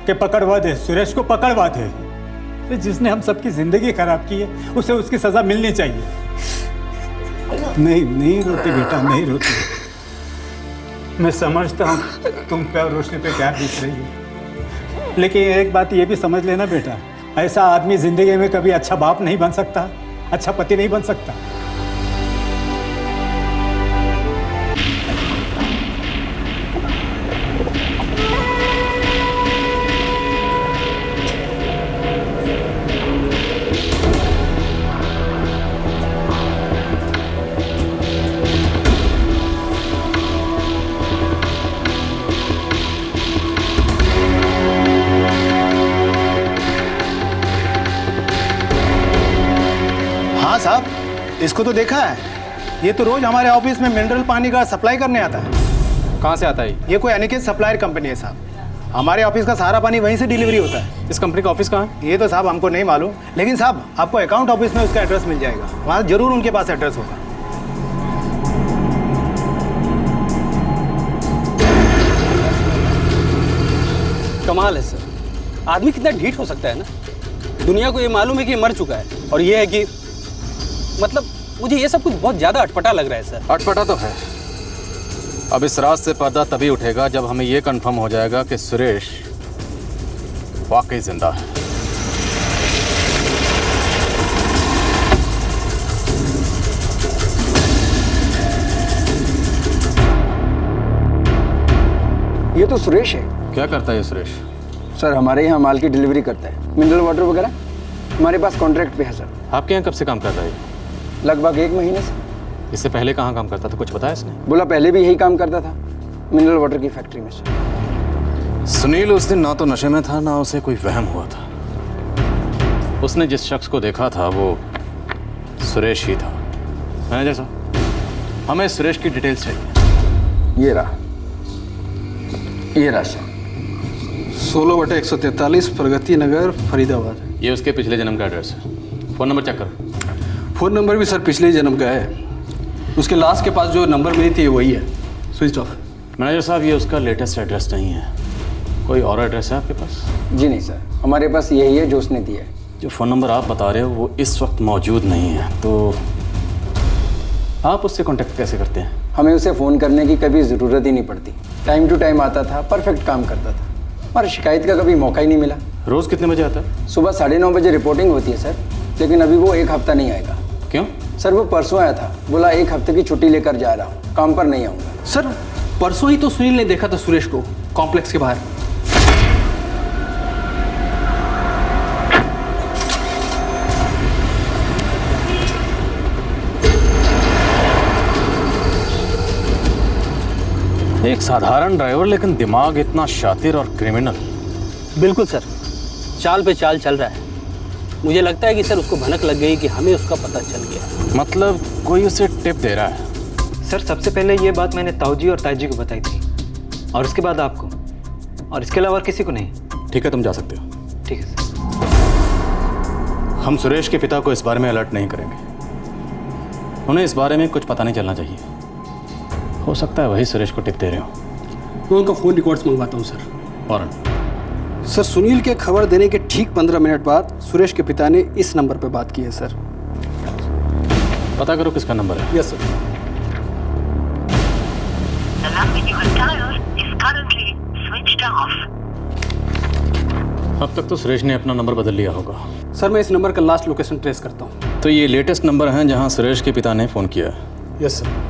कि पकड़वा दे, सुरेश को पकड़वा दे। जिसने हम सबकी जिंदगी खराब की है उसे उसकी सजा मिलनी चाहिए। नहीं रोती बेटा, नहीं रोती। मैं समझता हूँ तुम पे और रोशनी पे क्या बीत रही है, लेकिन एक बात ये भी समझ लेना बेटा, ऐसा आदमी जिंदगी में कभी अच्छा बाप नहीं बन सकता, अच्छा पति नहीं बन सकता। साहब, इसको तो देखा है, ये तो रोज हमारे ऑफिस में मिनरल पानी का सप्लाई करने आता है। कहाँ से आता है? ये कोई अनिकेत सप्लायर कंपनी है साहब। हमारे ऑफिस का सारा पानी वहीं से डिलीवरी होता है। इस कंपनी का ऑफिस कहाँ है? ये तो साहब हमको नहीं मालूम, लेकिन साहब आपको अकाउंट ऑफिस में उसका एड्रेस मिल जाएगा, वहाँ जरूर उनके पास एड्रेस होगा। कमाल है सर, आदमी कितना ढीठ हो सकता है ना। दुनिया को ये मालूम है कि ये मर चुका है, और ये है कि मतलब मुझे ये सब कुछ बहुत ज़्यादा अटपटा लग रहा है सर। अटपटा तो है। अब इस राज से पर्दा तभी उठेगा जब हमें ये कंफर्म हो जाएगा कि सुरेश वाकई जिंदा है। ये तो सुरेश है। क्या करता है ये सुरेश? सर, हमारे यहाँ माल की डिलीवरी करता है, मिनरल वाटर वगैरह। हमारे पास कॉन्ट्रैक्ट पे है सर। आपके यहाँ कब से काम कर रहा है? लगभग 1 महीने से। इससे पहले कहाँ काम करता था, कुछ बताया इसने? बोला पहले भी यही काम करता था, मिनरल वाटर की फैक्ट्री में सर। सुनील उस दिन ना तो नशे में था ना उसे कोई वहम हुआ था। उसने जिस शख्स को देखा था वो सुरेश ही था। मैनेजर साहब, हमें सुरेश की डिटेल्स चाहिए। ये रहा, ये राशन 16/143 प्रगति नगर, फरीदाबाद। ये उसके पिछले जन्म का एड्रेस है। फ़ोन नंबर चेक करो। फ़ोन नंबर भी सर पिछले जन्म का है। उसके लास्ट के पास जो नंबर मिली थी वही है, स्विच ऑफ। मैनेजर साहब, ये उसका लेटेस्ट एड्रेस नहीं है, कोई और एड्रेस है आपके पास? जी नहीं सर, हमारे पास यही है जो उसने दिया है। जो फ़ोन नंबर आप बता रहे हो वो इस वक्त मौजूद नहीं है, तो आप उससे कांटेक्ट कैसे करते हैं? हमें उसे फ़ोन करने की कभी ज़रूरत ही नहीं पड़ती। टाइम टू टाइम आता था, परफेक्ट काम करता था और शिकायत का कभी मौका ही नहीं मिला। रोज़ कितने बजे आता है? सुबह 9:30 बजे रिपोर्टिंग होती है सर, लेकिन अभी वो 1 हफ्ता नहीं आएगा। क्यों? सर वो परसों आया था, बोला 1 हफ्ते की छुट्टी लेकर जा रहा हूँ, काम पर नहीं आऊँगा। सर परसों ही तो सुनील ने देखा था सुरेश को कॉम्प्लेक्स के बाहर। एक साधारण ड्राइवर लेकिन दिमाग इतना शातिर और क्रिमिनल। बिल्कुल सर, चाल पे चाल चल रहा है। मुझे लगता है कि सर उसको भनक लग गई कि हमें उसका पता चल गया। मतलब कोई उसे टिप दे रहा है? सर सबसे पहले ये बात मैंने ताऊजी और ताईजी को बताई थी और उसके बाद आपको, और इसके अलावा और किसी को नहीं। ठीक है, तुम जा सकते हो। ठीक है सर। हम सुरेश के पिता को इस बारे में अलर्ट नहीं करेंगे। उन्हें इस बारे में कुछ पता नहीं चलना चाहिए। हो सकता है वही सुरेश को टिप दे रहे हो। मैं उनका फ़ोन रिकॉर्ड्स मंगवाता हूँ सर। फौरन। सर सुनील के खबर देने के ठीक 15 मिनट बाद सुरेश के पिता ने इस नंबर पर बात की है सर। पता करो किसका नंबर है। Yes sir. The number you have dialed is currently switched off. अब तक तो सुरेश ने अपना नंबर बदल लिया होगा। सर मैं इस नंबर का लास्ट लोकेशन ट्रेस करता हूँ। तो ये लेटेस्ट नंबर है जहाँ सुरेश के पिता ने फ़ोन किया है। Yes sir.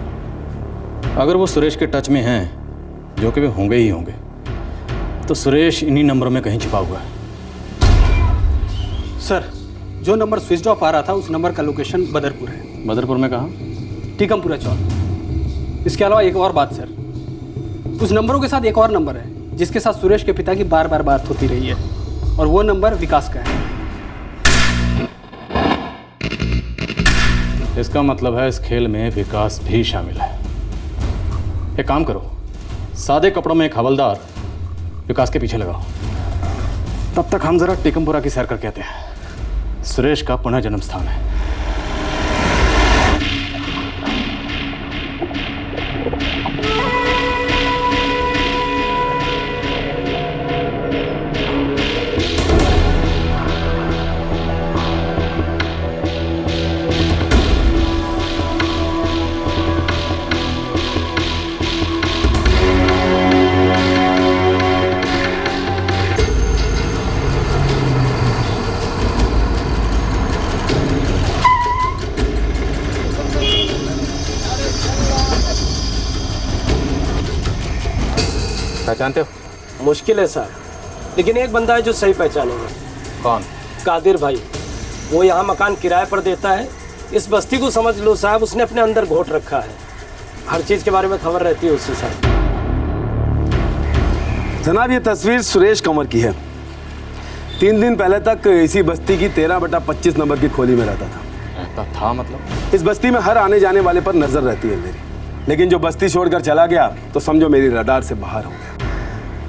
अगर वो सुरेश के टच में हैं, जो कि वे होंगे ही होंगे, तो सुरेश इन्हीं नंबरों में कहीं छिपा हुआ है। सर जो नंबर स्विच ऑफ आ रहा था उस नंबर का लोकेशन बदरपुर है। बदरपुर में कहाँ? टीकमपुरा चौक। इसके अलावा एक और बात सर, उस नंबरों के साथ एक और नंबर है जिसके साथ सुरेश के पिता की बार बार बात होती रही है, और वो नंबर विकास का है। इसका मतलब है इस खेल में विकास भी शामिल है। एक काम करो, सादे कपड़ों में एक हवलदार विकास के पीछे लगाओ। तब तक हम जरा टीकमपुरा की सैर करके आते हैं। सुरेश का पुनः जन्म स्थान है। पहचानते हो? मुश्किल है सर, लेकिन एक बंदा है जो सही पहचानेगा। कौन? कादिर भाई। वो यहाँ मकान किराए पर देता है। इस बस्ती को समझ लो साहब, उसने अपने अंदर घोट रखा है। हर चीज़ के बारे में खबर रहती है उससे साहब। जनाब ये तस्वीर सुरेश कंवर की है। 3 दिन पहले तक इसी बस्ती की 13/25 नंबर की खोली में रहता था। मतलब इस बस्ती में हर आने जाने वाले पर नजर रहती है मेरी, लेकिन जो बस्ती छोड़कर चला गया तो समझो मेरी रडार से बाहर हो गया।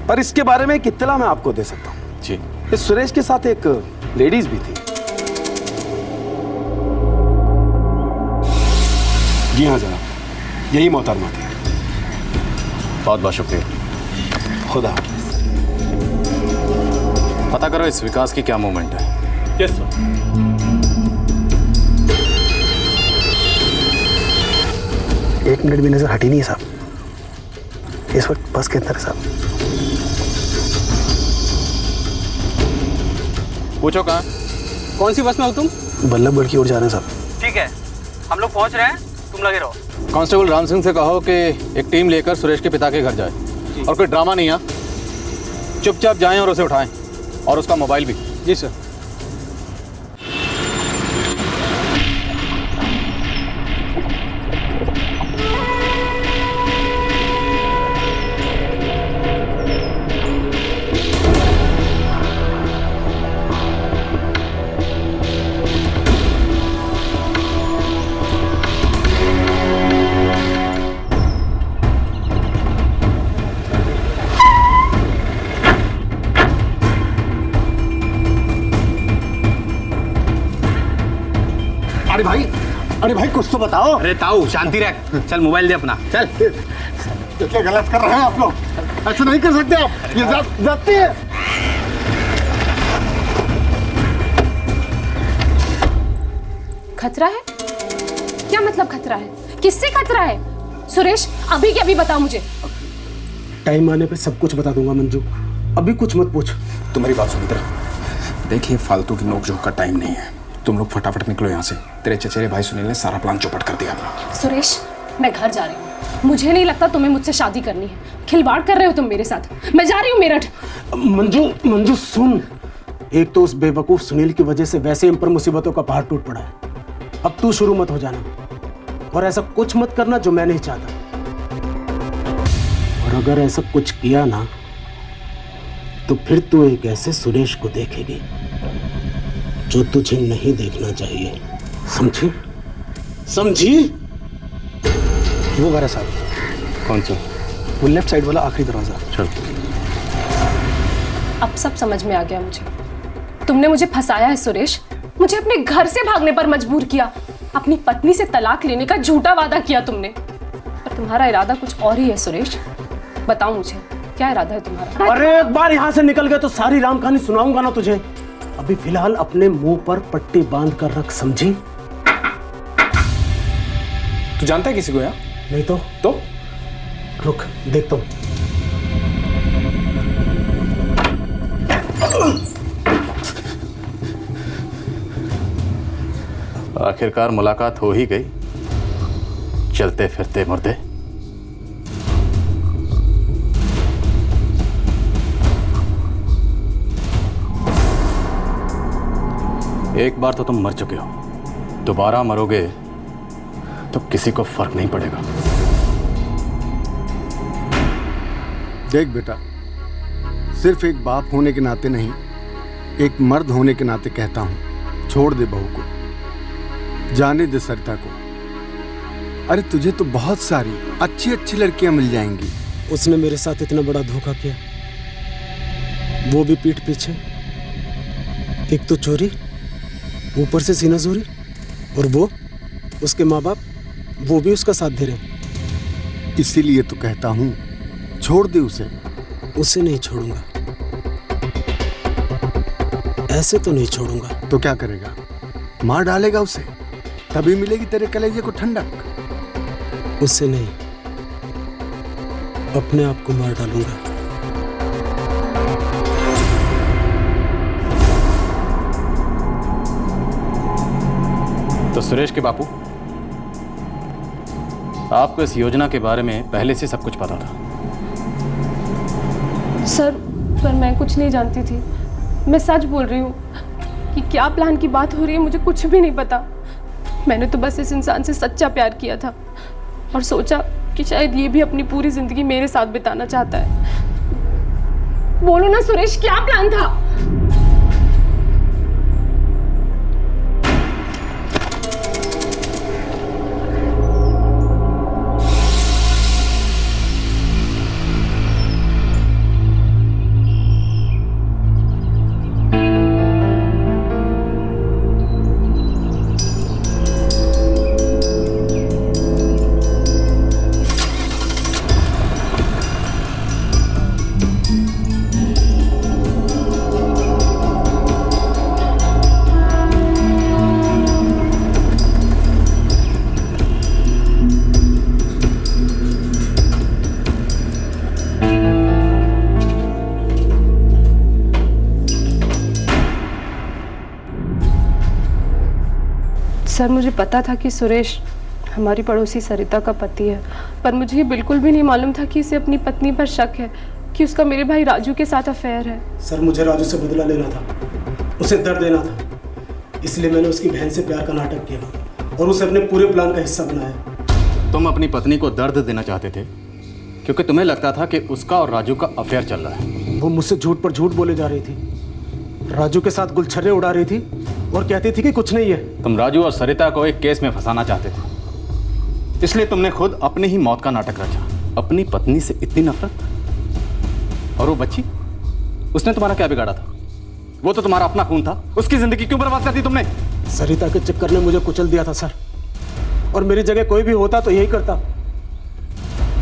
पर इसके बारे में एक इत्तला मैं आपको दे सकता हूँ जी। इस सुरेश के साथ एक लेडीज भी थी। जी हाँ जनाब, यही मोहतरमा थी। बहुत बहुत शुक्रिया। खुदा हाफिज़। पता करो इस विकास की क्या मूवमेंट है। Yes sir. एक मिनट भी नजर हटी नहीं है साहब। इस वक्त बस के अंदर है साहब। पूछो कहाँ? कौन सी बस में हो तुम? बल्लभगढ़ की ओर जा रहे हैं साहब। ठीक है, हम लोग पहुंच रहे हैं, तुम लगे रहो। कांस्टेबल राम सिंह से कहो कि एक टीम लेकर सुरेश के पिता के घर जाए और कोई ड्रामा नहीं है। चुपचाप जाएं और उसे उठाएं, और उसका मोबाइल भी। जी सर। अरे भाई कुछ तो बताओ। अरे ताऊ शांति रख, चल मोबाइल दे अपना, चल। क्या गलत कर रहे हैं आप लोग? ऐसा नहीं कर सकते आप, ये जाती है। खतरा है? क्या मतलब खतरा है? किससे खतरा है? सुरेश अभी के अभी बताओ मुझे। टाइम आने पे सब कुछ बता दूंगा मंजू, अभी कुछ मत पूछ। तुम्हारी बात सुन इधर। देखिए फालतू की नोक झोंक का टाइम नहीं है, तुम लोग फटाफट निकलो यहाँ से। तेरे चचेरे भाई सुनील ने सारा प्लान चौपट कर दिया अपना। सुरेश मैं घर जा रही हूँ, मुझे नहीं लगता तुम्हें मुझसे शादी करनी है। खिलवाड़ कर रहे हो तुम मेरे साथ। मैं जा रही हूँ मेरठ। मंजू सुन, एक तो उस बेवकूफ सुनील की वजह से वैसे हम पर मुसीबतों का पहाड़ टूट पड़ा है। अब तू शुरू मत हो जाना और ऐसा कुछ मत करना जो मैं नहीं चाहता। और अगर ऐसा कुछ किया ना तो फिर तू एक ऐसे सुरेश को देखेगी जो तुझे नहीं देखना चाहिए, समझी? समझी? वो घर है साहब। कौन सा? वो लेफ्ट साइड वाला आखिरी दरवाजा। चल। अब सब समझ में आ गया मुझे। तुमने मुझे फंसाया है सुरेश, मुझे अपने घर से भागने पर मजबूर किया, अपनी पत्नी से तलाक लेने का झूठा वादा किया तुमने। पर तुम्हारा इरादा कुछ और ही है सुरेश। बताओ मुझे क्या इरादा है तुम्हारा? अरे एक बार यहाँ से निकल गए तो सारी राम कहानी सुनाऊंगा ना तुझे। अभी फिलहाल अपने मुंह पर पट्टी बांध कर रख, समझी? तू जानता है किसी को यहाँ? नहीं तो रुक देखता हूँ। आखिरकार मुलाकात हो ही गई। चलते फिरते मुर्दे। एक बार तो तुम मर चुके हो, दोबारा मरोगे तो किसी को फर्क नहीं पड़ेगा। देख बेटा, सिर्फ एक बाप होने के नाते नहीं, एक मर्द होने के नाते कहता हूं, छोड़ दे बहू को, जाने दे सरिता को। अरे तुझे तो बहुत सारी अच्छी अच्छी लड़कियां मिल जाएंगी। उसने मेरे साथ इतना बड़ा धोखा किया, वो भी पीठ पीछे। एक तो चोरी, ऊपर से सीनाजोरी, और वो उसके माँ बाप, वो भी उसका साथ दे रहे। इसीलिए तो कहता हूं, छोड़ दे उसे। उसे नहीं छोड़ूंगा, ऐसे तो नहीं छोड़ूंगा। तो क्या करेगा? मार डालेगा उसे, तभी मिलेगी तेरे कलेजे को ठंडक। उससे नहीं, अपने आप को मार डालूंगा। तो सुरेश के बापू, आपको इस योजना के बारे में पहले से सब कुछ पता था? सर, पर मैं कुछ नहीं जानती थी। मैं सच बोल रही हूँ कि क्या प्लान की बात हो रही है मुझे कुछ भी नहीं पता। मैंने तो बस इस इंसान से सच्चा प्यार किया था और सोचा कि शायद ये भी अपनी पूरी जिंदगी मेरे साथ बिताना चाहता है। बोलो ना सुरेश, क्या प्लान था? सर, मुझे पता था कि सुरेश हमारी पड़ोसी सरिता का पति है, पर मुझे ये बिल्कुल भी नहीं मालूम था कि इसे अपनी पत्नी पर शक है, कि उसका मेरे भाई राजू के साथ अफेयर है। सर, मुझे राजू से बदला लेना था, उसे दर्द देना था, इसलिए मैंने उसकी बहन से प्यार का नाटक किया और उसे अपने पूरे प्लान का हिस्सा बनाया। तुम अपनी पत्नी को दर्द देना चाहते थे क्योंकि तुम्हें लगता था कि उसका और राजू का अफेयर चल रहा है। वो मुझसे झूठ पर झूठ बोले जा रही थी, राजू के साथ गुलछर्रे उड़ा रही थी और कहती थी कि कुछ नहीं है। तुम राजू और सरिता को एक केस में फंसाना चाहते थे, इसलिए तुमने खुद अपनी ही मौत का नाटक रचा। अपनी पत्नी से इतनी नफरत, और वो बच्ची, उसने तुम्हारा क्या बिगाड़ा था? वो तो तुम्हारा अपना खून था, उसकी जिंदगी क्यों बर्बाद कर दी तुमने? सरिता के चक्कर ने मुझे कुचल दिया था सर, और मेरी जगह कोई भी होता तो यही करता।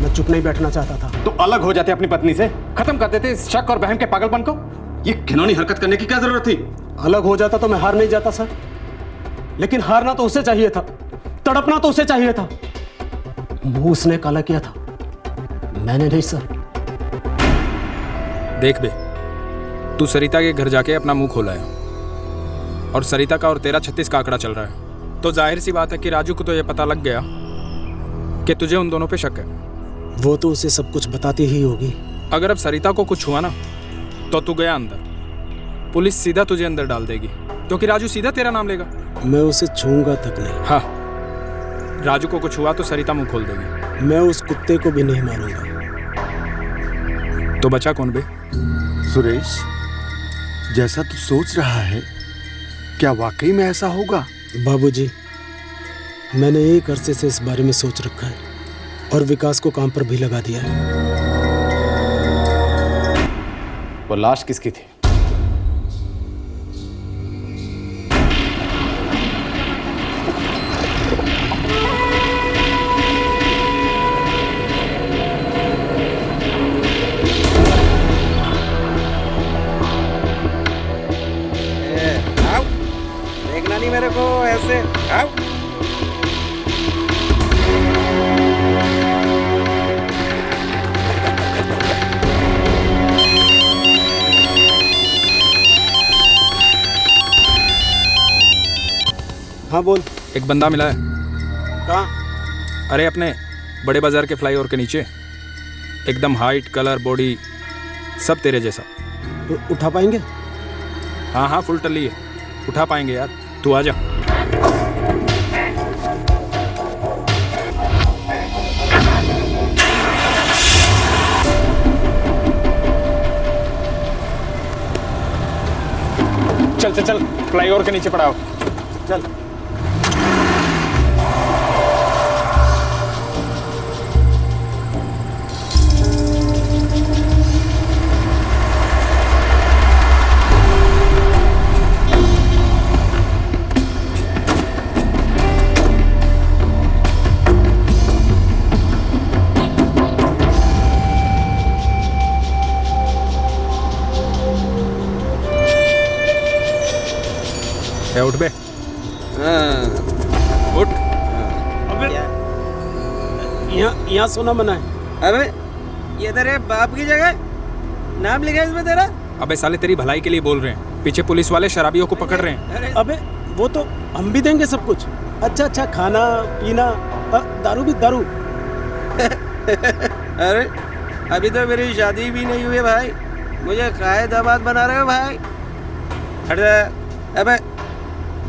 मैं चुप नहीं बैठना चाहता था। तो अलग हो जाते अपनी पत्नी से, खत्म कर देते इस शक और बहम के पागलपन को। ये घिनौनी हरकत करने की क्या जरूरत थी? अलग हो जाता तो मैं हार नहीं जाता सर, लेकिन हारना तो उसे चाहिए था, तड़पना तो उसे चाहिए था। वो उसने काला किया था, मैंने नहीं सर। देख बे, तू सरिता के घर जाके अपना मुंह खोला है और सरिता का और तेरा 36 का आंकड़ा चल रहा है, तो जाहिर सी बात है कि राजू को तो ये पता लग गया कि तुझे उन दोनों पे शक है। वो तो उसे सब कुछ बताती ही होगी। अगर अब सरिता को कुछ हुआ ना तो तू गया अंदर, पुलिस सीधा तुझे अंदर डाल देगी क्योंकि राजू सीधा तेरा नाम लेगा। मैं उसे छूंगा तक नहीं। हाँ, राजू को कुछ हुआ तो सरिता मुंह खोल देगी। मैं उस कुत्ते को भी नहीं मारूंगा। तो बचा कौन बे? सुरेश, जैसा तू सोच रहा है क्या वाकई में ऐसा होगा? बाबूजी, मैंने एक अरसे से इस बारे में सोच रखा है और विकास को काम पर भी लगा दिया है। वो लाश किसकी थी? देखना नहीं मेरे को ऐसे। आओ। हाँ बोल। एक बंदा मिला है। कहाँ? अरे अपने बड़े बाजार के फ्लाईओवर के नीचे, एकदम हाइट, कलर, बॉडी सब तेरे जैसा। उठा पाएंगे? हाँ हाँ, फुल टल्ली है, उठा पाएंगे यार, तू आ जा। चल चल चल, फ्लाईओवर के नीचे पड़ा हो। चल। उठ बे। उठ। अबे यहाँ सोना मना है। अबे ये तेरे बाप की जगह, नाम लिखा है इसमें तेरा। अबे साले तेरी भलाई के लिए बोल रहे हैं, पीछे पुलिस वाले शराबियों को पकड़ रहे हैं। अबे वो तो हम भी देंगे सब कुछ, अच्छा अच्छा खाना पीना, दारू भी दारू। अरे अभी तो मेरी शादी भी नहीं हुई है भाई, मुझे काहे दामाद बना रहे हो भाई? हट जा। अबे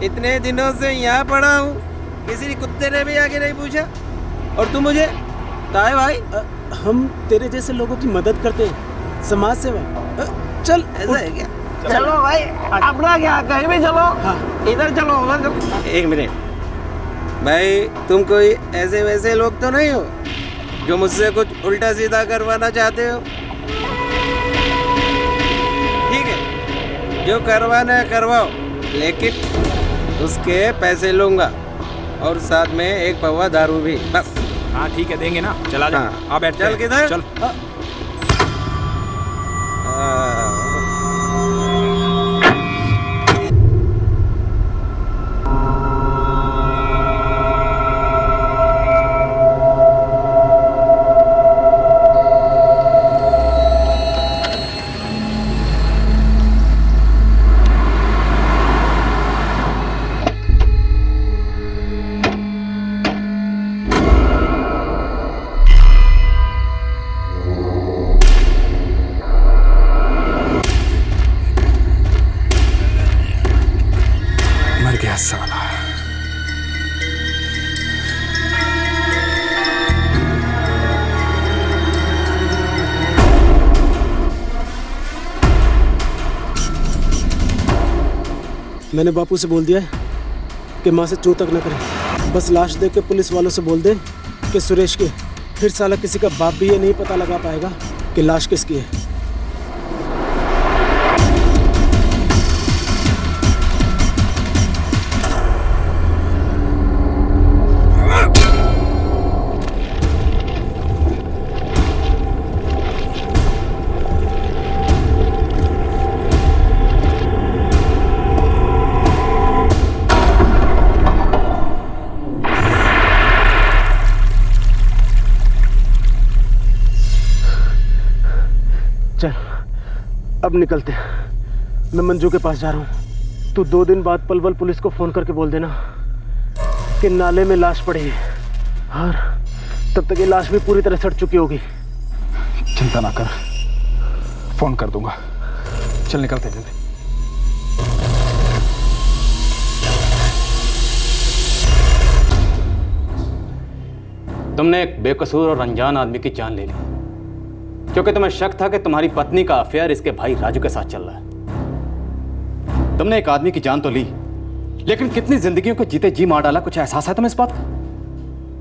इतने दिनों से यहाँ पड़ा हूँ, किसी कुत्ते ने भी आके नहीं पूछा, और तू मुझे काहे भाई? हम तेरे जैसे लोगों की मदद करते हैं, समाज सेवा। चल। ऐसा है क्या? चलो भाई, अपना क्या, कहीं भी चलो। हाँ। इधर चलो, उधर चलो। एक मिनट भाई, तुम कोई ऐसे वैसे लोग तो नहीं हो जो मुझसे कुछ उल्टा सीधा करवाना चाहते हो? ठीक है, जो करवाना है करवाओ, लेकिन उसके पैसे लूंगा और साथ में एक पवा दारू भी, बस। हाँ ठीक है, देंगे ना। चला जा। हाँ। आ बैठ। चल किधर? चल। साला। मैंने बापू से बोल दिया है कि माँ से चू तक न करें, बस लाश देख के पुलिस वालों से बोल दे कि सुरेश की। फिर साला किसी का बाप भी ये नहीं पता लगा पाएगा कि लाश किसकी है। चल अब निकलते हैं। मैं मंजू के पास जा रहा हूँ। तू 2 दिन बाद पलवल पुलिस को फोन करके बोल देना कि नाले में लाश पड़ी है, और तब तक ये लाश भी पूरी तरह सड़ चुकी होगी। चिंता ना कर, फोन कर दूंगा। चल निकलते हैं जल्दी। तुमने एक बेकसूर और अनजान आदमी की जान ले ली क्योंकि तुम्हें शक था कि तुम्हारी पत्नी का अफेयर इसके भाई राजू के साथ चल रहा है। तुमने एक आदमी की जान तो ली, लेकिन कितनी जिंदगियों को जीते जी मार डाला। कुछ एहसास है तुम्हें इस बात का?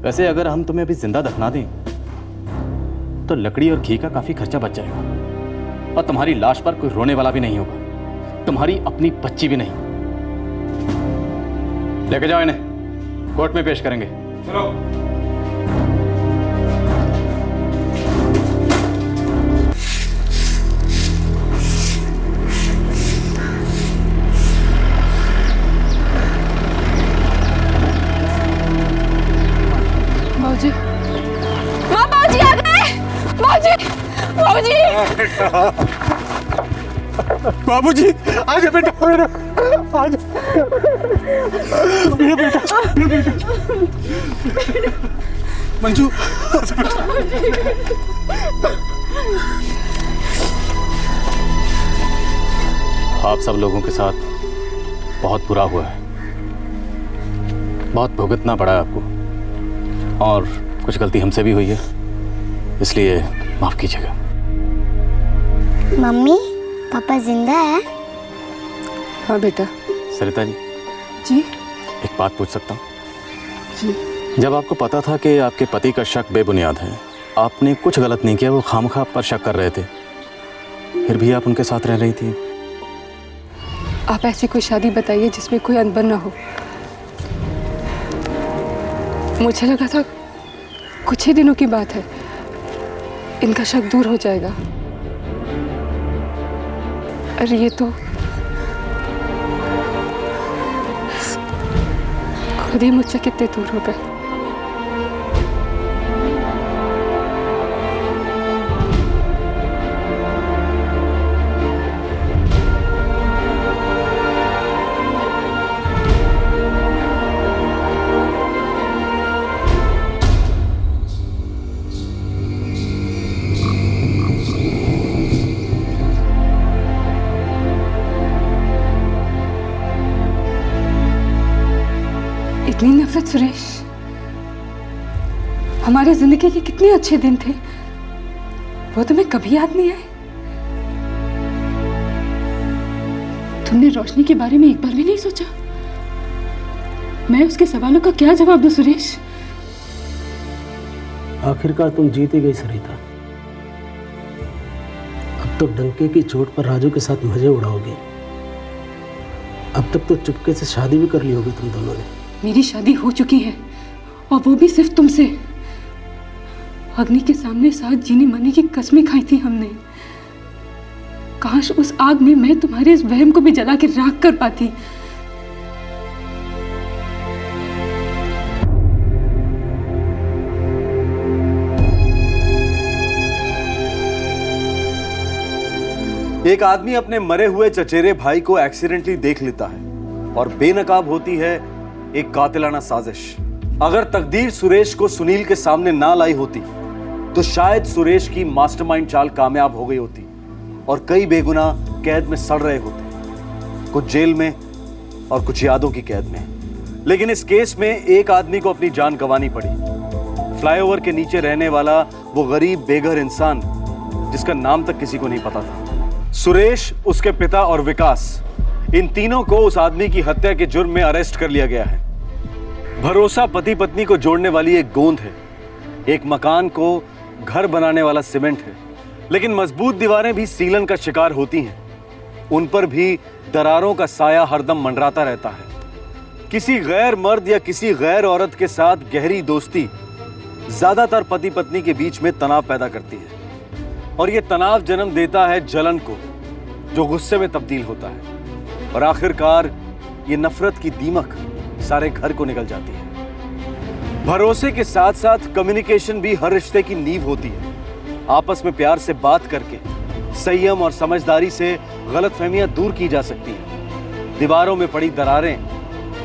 वैसे अगर हम तुम्हें अभी जिंदा दफना दें तो लकड़ी और घी का काफी खर्चा बच जाएगा, और तुम्हारी लाश पर कोई रोने वाला भी नहीं होगा, तुम्हारी अपनी बच्ची भी नहीं। लेके जाओ इन्हें, कोर्ट में पेश करेंगे। चलो। बाबूजी आ गए। बाबूजी बाबूजी आजा बेटा, आजा बेटा। मंजू आप सब लोगों के साथ बहुत बुरा हुआ है, बहुत भुगतना पड़ा है आपको, और कुछ गलती हमसे भी हुई है, इसलिए माफ कीजिएगा। मम्मी पापा जिंदा है? हाँ बेटा। सरिता जी जी एक बात पूछ सकता हूँ? जी। जब आपको पता था कि आपके पति का शक बेबुनियाद है, आपने कुछ गलत नहीं किया, वो खामखा आप पर शक कर रहे थे, फिर भी आप उनके साथ रह रही थी। आप ऐसी कोई शादी बताइए जिसमें कोई अनबन ना हो। मुझे लगा था कुछ ही दिनों की बात है, इनका शक दूर हो जाएगा, अरे ये तो खुद ही मुझसे कितने दूर हो गए। इतनी नफरत सुरेश, हमारी जिंदगी के कितने अच्छे दिन थे, वो तुम्हें कभी याद नहीं आए? तुमने रोशनी के बारे में एक बार भी नहीं सोचा? मैं उसके सवालों का क्या जवाब दूं सुरेश? आखिरकार तुम जीत ही गई सरिता। अब तो डंके की चोट पर राजू के साथ मजे उड़ाओगे। अब तक तो चुपके से शादी भी कर ली होगी तुम दोनों ने। मेरी शादी हो चुकी है, और वो भी सिर्फ तुमसे। अग्नि के सामने साथ जीने मरने की कसमें खाई थी हमने। काश उस आग में मैं तुम्हारे इस वहम को भी जला के राख कर पाती। एक आदमी अपने मरे हुए चचेरे भाई को एक्सीडेंटली देख लेता है और बेनकाब होती है एक कातिलाना साजिश। अगर तकदीर सुरेश को सुनील के सामने ना लाई होती तो शायद सुरेश की मास्टरमाइंड चाल कामयाब हो गई होती और कई बेगुनाह कैद में सड़ रहे होते, कुछ जेल में और कुछ यादों की कैद में। लेकिन इस केस में एक आदमी को अपनी जान गंवानी पड़ी। फ्लाईओवर के नीचे रहने वाला वो गरीब बेघर इंसान जिसका नाम तक किसी को नहीं पता था। सुरेश, उसके पिता और विकास, इन तीनों को उस आदमी की हत्या के जुर्म में अरेस्ट कर लिया गया है। भरोसा पति पत्नी को जोड़ने वाली एक गोंद है, एक मकान को घर बनाने वाला सीमेंट है, लेकिन मजबूत दीवारें भी सीलन का शिकार होती हैं। उन पर भी दरारों का साया हरदम मंडराता रहता है। किसी गैर मर्द या किसी गैर औरत के साथ गहरी दोस्ती ज्यादातर पति पत्नी के बीच में तनाव पैदा करती है, और यह तनाव जन्म देता है जलन को, जो गुस्से में तब्दील होता है, और आखिरकार ये नफरत की दीमक सारे घर को निकल जाती है। भरोसे के साथ साथ कम्युनिकेशन भी हर रिश्ते की नींव होती है। आपस में प्यार से बात करके, संयम और समझदारी से गलतफहमियां दूर की जा सकती हैं, दीवारों में पड़ी दरारें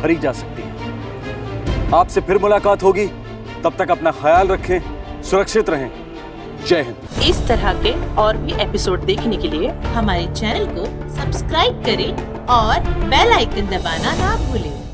भरी जा सकती हैं। आपसे फिर मुलाकात होगी, तब तक अपना ख्याल रखें, सुरक्षित रहें। जय हिंद। इस तरह के और भी एपिसोड देखने के लिए हमारे चैनल को सब्सक्राइब करें और बेल आइकन दबाना ना भूलें।